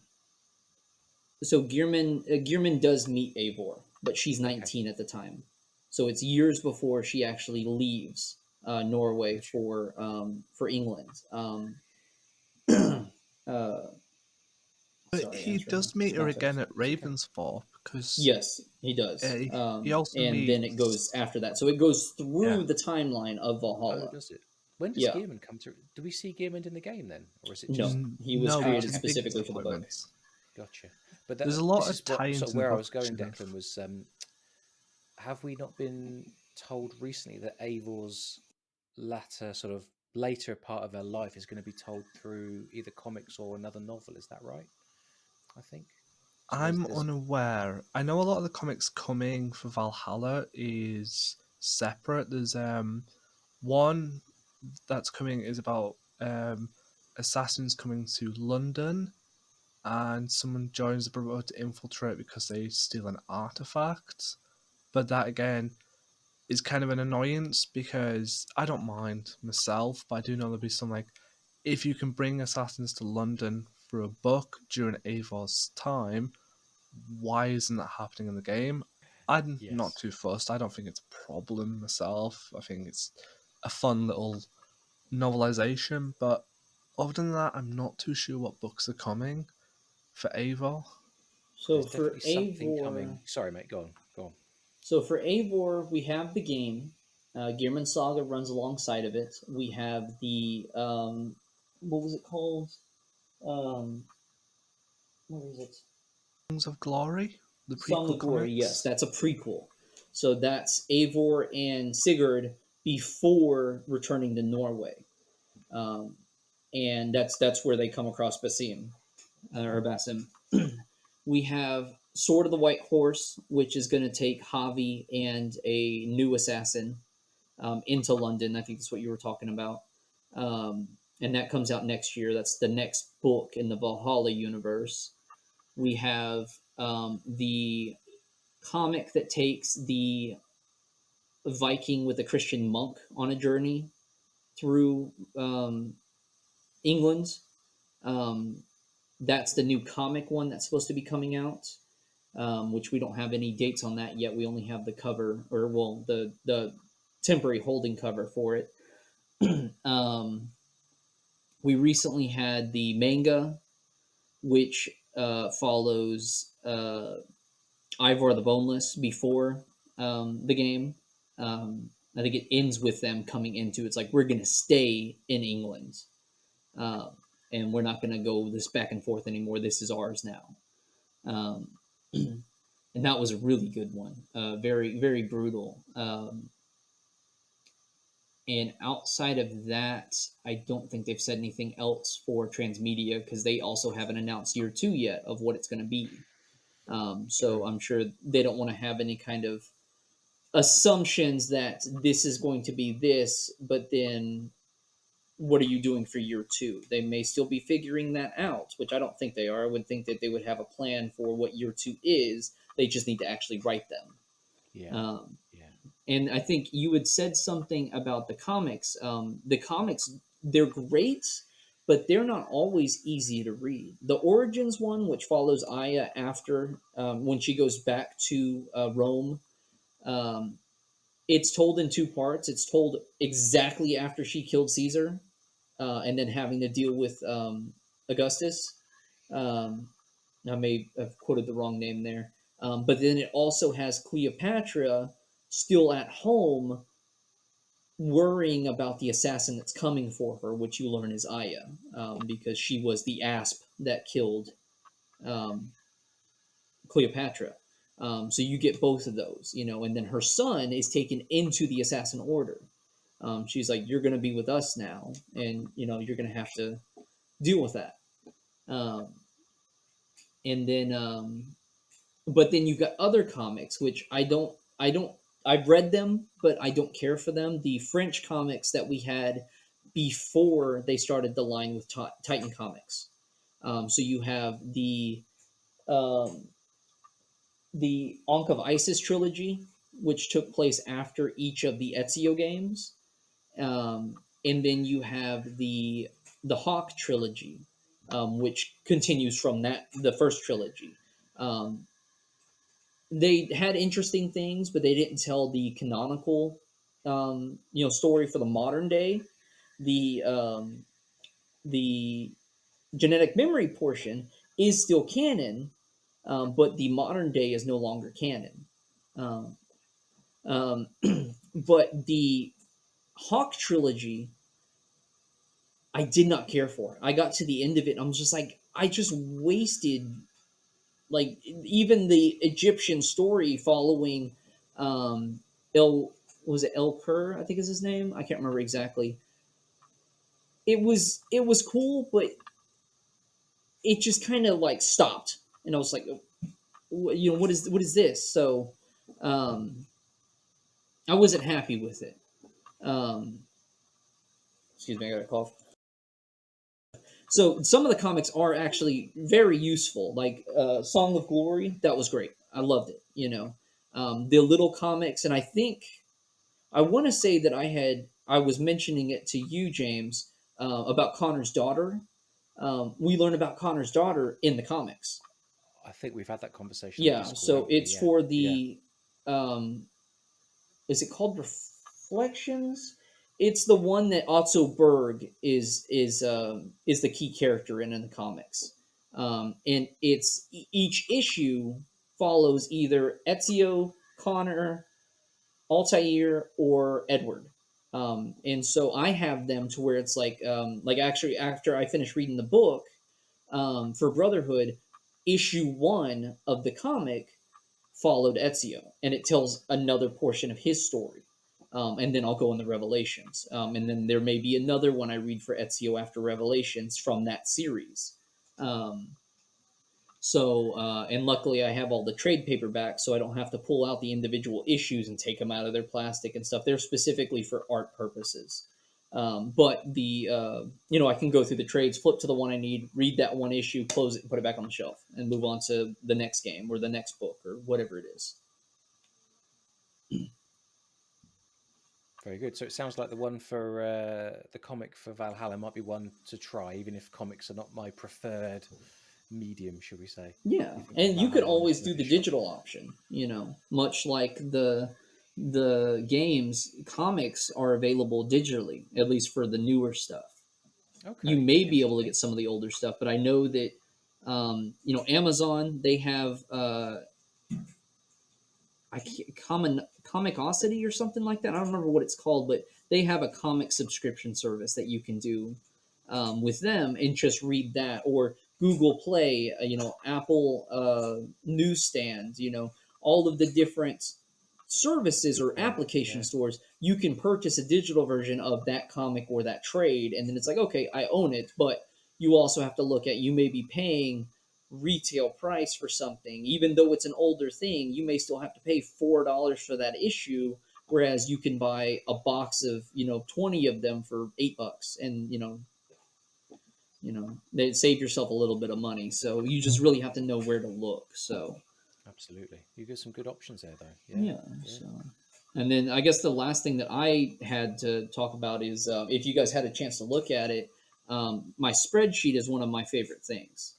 Gearman does meet Eivor, but she's Okay, 19 at the time. So it's years before she actually leaves Norway gotcha. for England. Uh, but sorry, he answering does meet her again sponsors. at It's okay. Ravensthorpe because Yes, he does. he also And then it goes meets. after that. So it goes Yeah, through the timeline of Oh, Valhalla. does it? When does Yeah. Gearman come to? Do we see Gearman in the game then, or is it No, just? he was no, created because Okay, he did specifically for the book. disappointments. gotcha. But There's a this lot is of what sort tie-ins of in the where I book was that going, should have. Declan. Was have we not been told recently that Eivor's later part of her life is going to be told through either comics or another novel? Is that right? I think so. I'm There's unaware. I know a lot of the comics coming for Valhalla is separate. There's one that's coming is about assassins coming to London, and someone joins the Brotherhood to infiltrate because they steal an artifact. But that again is kind of an annoyance because I don't mind myself, but I do know there'll be some like, if you can bring assassins to London for a book during Avor's time, why isn't that happening in the game? I'm not yes. too fussed. I don't think it's a problem myself. I think it's a fun little novelization, but other than that, I'm not too sure what books are coming for Eivor. So There's for definitely something Eivor, coming. Sorry, mate. Go on. Go on. we have the game. Gearman Saga runs alongside of it. We have the what was it called? Um, what was it? Songs of Glory, the Song prequel of Glory. Yes, comics. that's a prequel. So that's Eivor and Sigurd before returning to Norway, um, and that's where they come across Basim. or Basim. We have Sword of the White Horse, which is going to take Javi and a new assassin into London. I think that's what you were talking about. And that comes out next year. That's the next book in the Valhalla universe. We have the comic that takes the Viking with a Christian monk on a journey through England. Um, that's the new comic one that's supposed to be coming out, which we don't have any dates on that yet. We only have the cover, or well, the temporary holding cover for it. um, we recently had the manga, which follows Ivor the Boneless before the game. I think it ends with them coming into it's like we're going to stay in England, um, and we're not going to go this back and forth anymore. This is ours now, um, and that was a really good one. Very very brutal. And outside of that, I don't think they've said anything else for Transmedia because they also haven't announced year two yet of what it's going to be. So True. I'm sure they don't want to have any kind of assumptions that this is going to be this, but then what are you doing for year two? They may still be figuring that out, which I don't think they are. I would think that they would have a plan for what year two is. They just need to actually write them. Yeah. Um, Yeah. and I think you had said something about the comics. The comics, they're great, but they're not always easy to read. The Origins one, which follows Aya after when she goes back to Rome, um, it's told in two parts. It's told exactly after she killed Caesar, and then having to deal with Augustus. Um, I may have quoted the wrong name there. But then it also has Cleopatra still at home worrying about the assassin that's coming for her, which you learn is Aya, because she was the asp that killed um, Cleopatra. So you get both of those, and then her son is taken into the assassin order. She's like, "You're going to be with us now, and you're going to have to deal with that." Um, and then, but then you've got other comics which I've read them, but I don't care for them. The French comics that we had before they started the line with Titan Comics. So you have um, the Ankh of Isis trilogy, which took place after each of the Ezio games, and then you have the Hawk trilogy, which continues from the first trilogy. Um, they had interesting things, but they didn't tell the canonical, story for the modern day. The genetic memory portion is still canon, but the modern day is no longer canon. Um, um, but the Hawk trilogy, I did not care for. I got to the end of it, and I was just like, I just wasted like even the Egyptian story following El was it El Pur, I think is his name. I can't remember exactly. It was cool, but it just kind of like stopped, and I was like, what is this? So um, I wasn't happy with it. Um, excuse me, I got a cough. So some of the comics are actually very useful, like Song of Glory. That was great. I loved it. The little comics, and I want to say that I was mentioning it to you, James, about Connor's daughter. We learn about Connor's daughter in the comics. I think we've had that conversation on Yeah, Discord, so haven't we? it's Yeah. for Yeah. the um, is it called Reflections? It's the one that Otto Berg is the key character in the comics, and each issue follows either Ezio, Connor, Altair, or Edward. And so I have them to where it's like actually after I finish reading the book for Brotherhood, issue one of the comic followed Ezio, and it tells another portion of his story. And then I'll go in the Revelations, and then there may be another one I read for Ezio after Revelations from that series. Um, So, and luckily I have all the trade paperbacks, so I don't have to pull out the individual issues and take them out of their plastic and stuff. They're specifically for art purposes. But I can go through the trades, flip to the one I need, read that one issue, close it, and put it back on the shelf, and move on to the next game or the next book or whatever it is. Very good. So it sounds like the one for the comic for Valhalla might be one to try, even if comics are not my preferred medium, should we say? Yeah, You think and you could Valhalla one is always worth do a the shot? digital option. Much like the games, comics are available digitally, at least for the newer stuff. You Okay, may be able to interesting. get some of the older stuff, but I know that Amazon, they have Comicosity or something like that. I don't remember what it's called, but they have a comic subscription service that you can do with them and just read that, or Google Play, Apple Newsstand, all of the different services or Different, application yeah. stores. You can purchase a digital version of that comic or that trade, and then it's like, okay, I own it, but you also have to look at, you may be paying retail price for something, even though it's an older thing, you may still have to pay $4 for that issue, whereas you can buy a box of 20 of them for $8, and they save yourself a little bit of money. So you just really have to know where to look. So Absolutely. You get some good options there, though. Yeah, yeah, yeah. so. And then I guess the last thing that I had to talk about is, if you guys had a chance to look at it, my spreadsheet is one of my favorite things.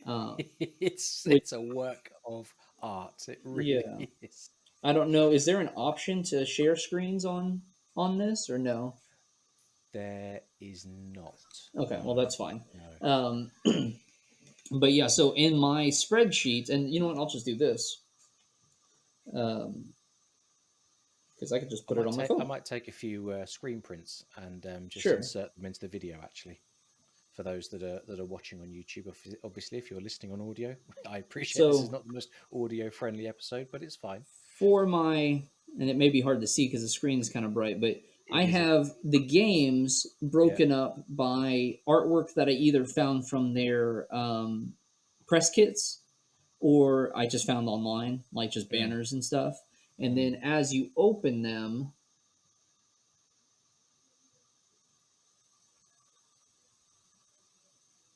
Um, it's which, it's a work of art. It yeah, really is. I don't know. Is there an option to share screens on this or no? There is not. Okay, well No, that's fine. no. Um, but yeah, so in my spreadsheet, and you know what? I'll just do this because I could just put it on my I phone. might take a few screen prints and just Sure. insert them into the video. Actually, for those that are watching on YouTube, obviously, if you're listening on audio, I appreciate this is So not the most audio friendly episode, but it's fine. for my, and it may be hard to see because the screen is kind of bright, but I It is. have the games Yeah. broken up by artwork that I either found from their press kits or I just found online, like just Mm, banners and stuff. And mm, then as you open them,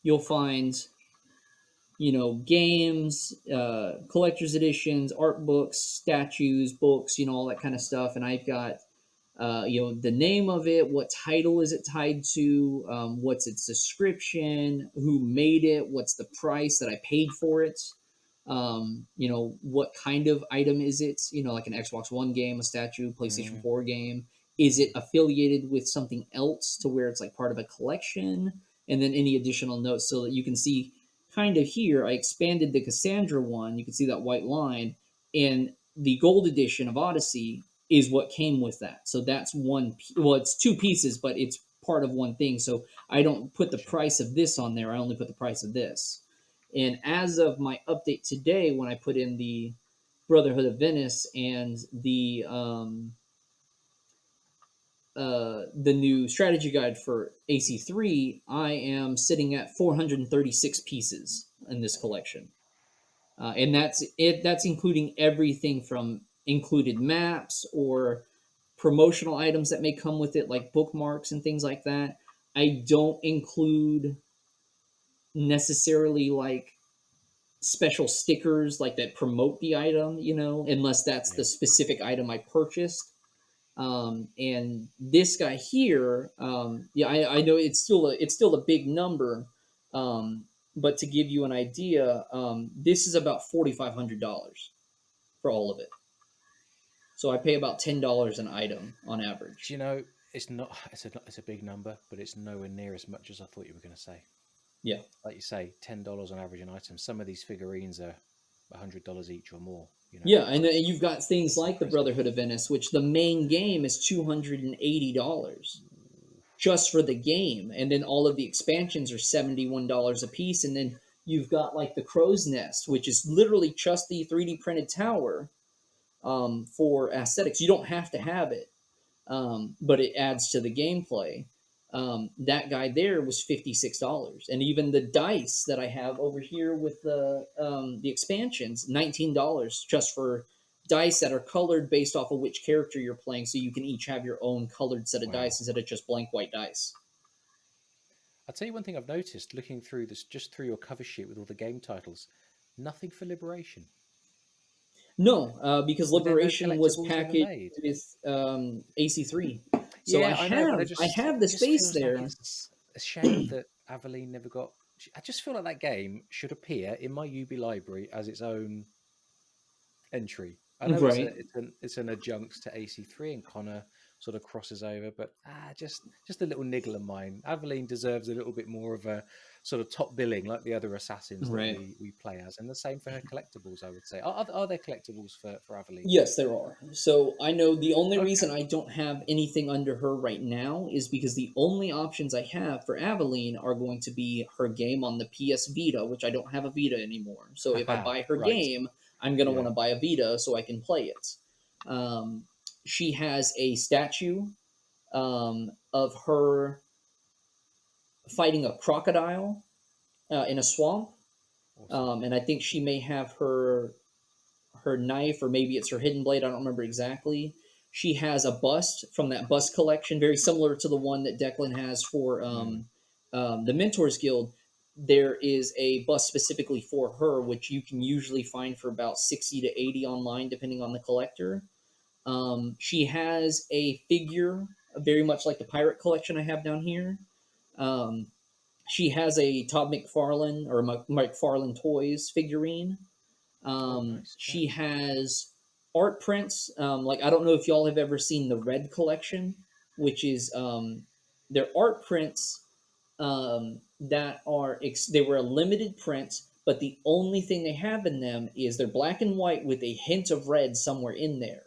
you'll find games, collector's editions, art books, statues, books, all that kind of stuff. And I've got the name of it, what title is it tied to, what's its description, who made it, what's the price that I paid for it, what kind of item is it, like an Xbox One game, a statue, PlayStation mm, 4 game. Is it affiliated with something else to where it's like part of a collection? And then any additional notes so that you can see kind of here, I expanded the Cassandra one. You can see that white line. And the gold edition of Odyssey is what came with that. So that's one. Well, it's two pieces, but it's part of one thing. So I don't put the gotcha. price of this on there. I only put the price of this. And as of my update today, when I put in the Brotherhood of Venice and the new strategy guide for AC3, I am sitting at 436 pieces in this collection. And that's it. That's including everything from included maps or promotional items that may come with it, like bookmarks and things like that. I don't include necessarily like special stickers like that promote the item, unless that's Yeah. the specific item I purchased. And this guy here, yeah, I know it's still a big number, but to give you an idea, this is about $4,500 for all of it. So I pay about $10 an item on average. Do you know, it's not. It's a big number, but it's nowhere near as much as I thought you were going to say. Yeah, Like you say, $10 on average an item. Some of these figurines are $100 each or more. yeah, and So then you've got things it's like the impressive. Brotherhood of Venice, which the main game is $280 just for the game, and then all of the expansions are $71 a piece, and then you've got like the Crow's Nest, which is literally just the 3D printed tower for aesthetics. You don't have to have it, but it adds to the gameplay. That guy there was $56, and even the dice that I have over here with the expansions, $19 just for dice that are colored based off of which character you're playing, so you can each have your own colored set of Wow. dice instead of just blank white dice. I'll tell you one thing I've noticed looking through this, just through your cover sheet with all the game titles, nothing for Liberation. No, because Were there no Liberation was collectibles ever packaged made? with AC3. So Yeah, I know, but I have the it just space feels like there. it's a shame that Aveline never got. I just feel like that game should appear in my UB library as its own entry. I know Right. it's an adjunct to AC3, and Connor sort of crosses over, but just a little niggle of mine. Aveline deserves a little bit more of a sort of top billing like the other assassins that Right. we play as, and the same for her collectibles. I would say, are there collectibles for Aveline? Yes, there are. So I know the only reason Okay, I don't have anything under her right now is because the only options I have for Aveline are going to be her game on the PS Vita, which I don't have a Vita anymore. So if I haha, buy her right, game, I'm going to yeah, want to buy a Vita so I can play it. Um, she has a statue of her fighting a crocodile in a swamp. awesome. And I think she may have her knife, or maybe it's her hidden blade. I don't remember exactly. She has a bust from that bust collection, very similar to the one that Declan has for Hmm. the Mentors Guild. There is a bust specifically for her, which you can usually find for about 60 to 80 online, depending on the collector. She has a figure, very much like the pirate collection I have down here. Um, she has a Todd McFarlane or McFarlane Toys figurine. Oh, nice, yeah. She has art prints. Like I don't know if y'all have ever seen the Red Collection, which is their art prints that are they were a limited print, but the only thing they have in them is they're black and white with a hint of red somewhere in there.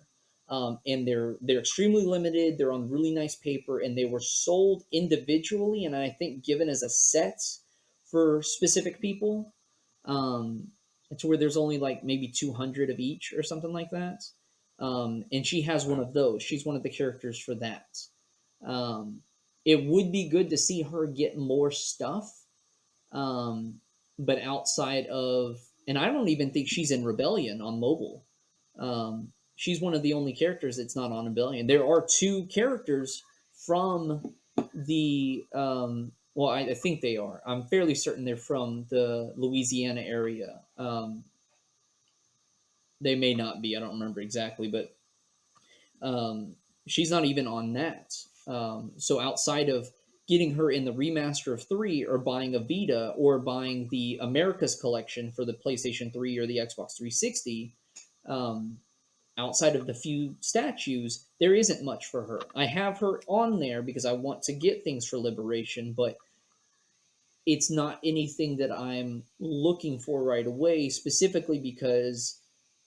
And they're extremely limited. They're on really nice paper, and they were sold individually, and I think given as a set for specific people. Um, to where there's only like maybe 200 of each or something like that. And she has one Wow. of those. She's one of the characters for that. Um, it would be good to see her get more stuff, um, but outside of, and I don't even think she's in Rebellion on mobile. She's one of the only characters that's not on Rebellion. There are two characters from the well, I think they are. I'm fairly certain they're from the Louisiana area. They may not be. I don't remember exactly, but um, she's not even on that. So outside of getting her in the remaster of 3 or buying a Vita or buying the America's collection for the PlayStation 3 or the Xbox 360, um, outside of the few statues, there isn't much for her. I have her on there because I want to get things for Liberation, but it's not anything that I'm looking for right away, specifically because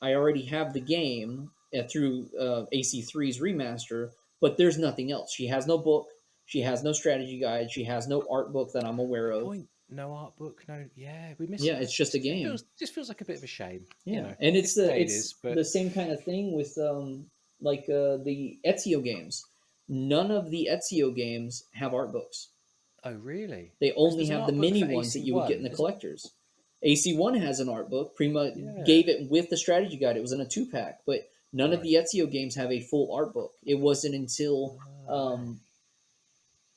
I already have the game through AC3's remaster, but there's nothing else. She has no book, she has no strategy guide, she has no art book that I'm aware Good of. point. No art book. No, yeah, we miss. Yeah, it's just a game. Just feels like a bit of a shame. You Yeah, know, and it's the it's '80s, but the same kind of thing with the Ezio games. None of the Ezio games have art books. oh really? They Because only there's an have the art book mini for ones that AC you would get in One. the Is it? collectors. AC1 has an art book. Prima Yeah. gave it with the strategy guide. It was in a 2-pack, but none of Right. the Ezio games have a full art book. It wasn't until Ah, right. um,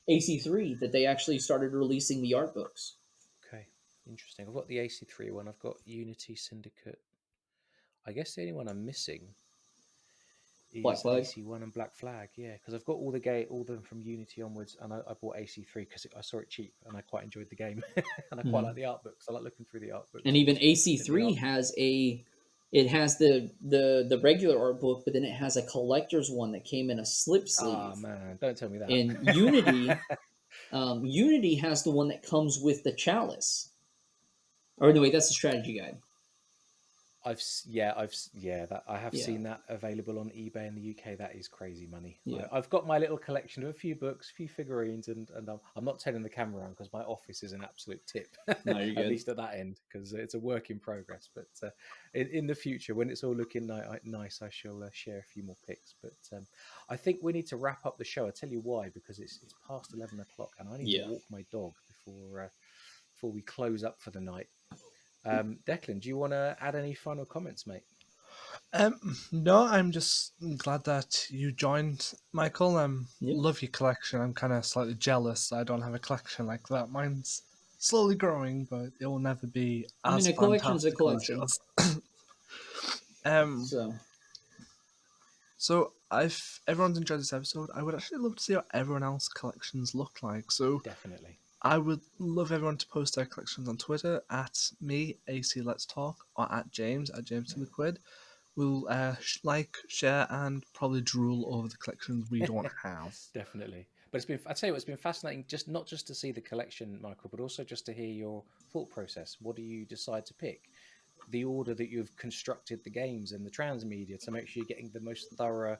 AC3 that they actually started releasing the art books. Okay. Interesting. I've got the AC3 one. I've got Unity Syndicate. I guess the only one I'm missing Black is Flag. AC1 and Black Flag. Yeah, because I've got all the game, all them from Unity onwards, and I bought AC3 because I saw it cheap and I quite enjoyed the game, and I quite Mhm. like the art books. I like looking through the art And books. even But the AC3 art, has it has the regular art book, but then it has a collector's one that came in a slip ah sleeve. man, don't tell me that. And Unity has the one that comes with the chalice. Or no, wait, that's the strategy guide. That I have Yeah, seen that available on eBay in the UK. That is crazy money. yeah. I've got my little collection of a few books, a few figurines, and I'm not turning the camera on because my office is an absolute tip, No, you're at good. least at that end, because it's a work in progress. But in the future, when it's all looking nice, I shall share a few more pics. But I think we need to wrap up the show. I'll tell you why, because it's past 11 o'clock, and I need to Yeah. walk my dog before we close up for the night. Declan, do you want to add any final comments, mate? No, I'm just glad that you joined, Michael. Yeah. Love your collection. I'm kind of slightly jealous I don't have a collection like that. Mine's slowly growing, but it will never be I mean, as a collection's a fantastical as collection. yours. um, So, so if everyone's enjoyed this episode, I would actually love to see what everyone else's collections look like. So Definitely. I would love everyone to post their collections on Twitter at me, AC Let's Talk, or at James Liquid. We'll like, share, and probably drool over the collections we don't have. Definitely. But I tell you what, it's been fascinating, just not just to see the collection, Michael, but also just to hear your thought process. What do you decide to pick? The order that you've constructed the games and the transmedia to make sure you're getting the most thorough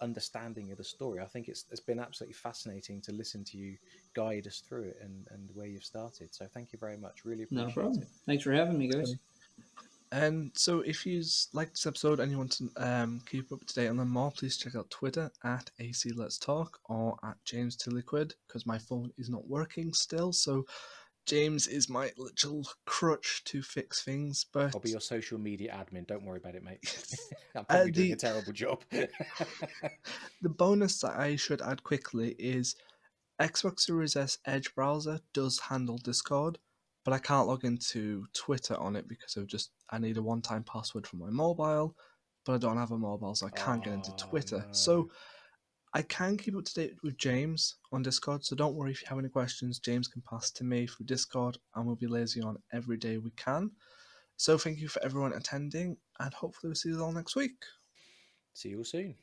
understanding of the story. I think it's been absolutely fascinating to listen to you guide us through it and where you've started. So thank you very much. Really not a appreciate problem. it. Thanks for having me, guys. And so, if you like this episode and you want to keep up to date on them more, please check out Twitter at AC Let's Talk or at James to Liquid, because my phone is not working still. So James is my little crutch to fix things. I'll be But your social media admin. Don't worry about it, mate. I'm probably doing a the terrible job. the bonus that I should add quickly is Xbox Series S Edge browser does handle Discord, but I can't log into Twitter on it because I need a one-time password for my mobile, but I don't have a mobile, so I can't get into Oh Twitter. no. So I can keep up to date with James on Discord, so don't worry if you have any questions. James can pass to me through Discord, and we'll be lazy on every day we can. So thank you for everyone attending, and hopefully we'll see you all next week. See you all soon.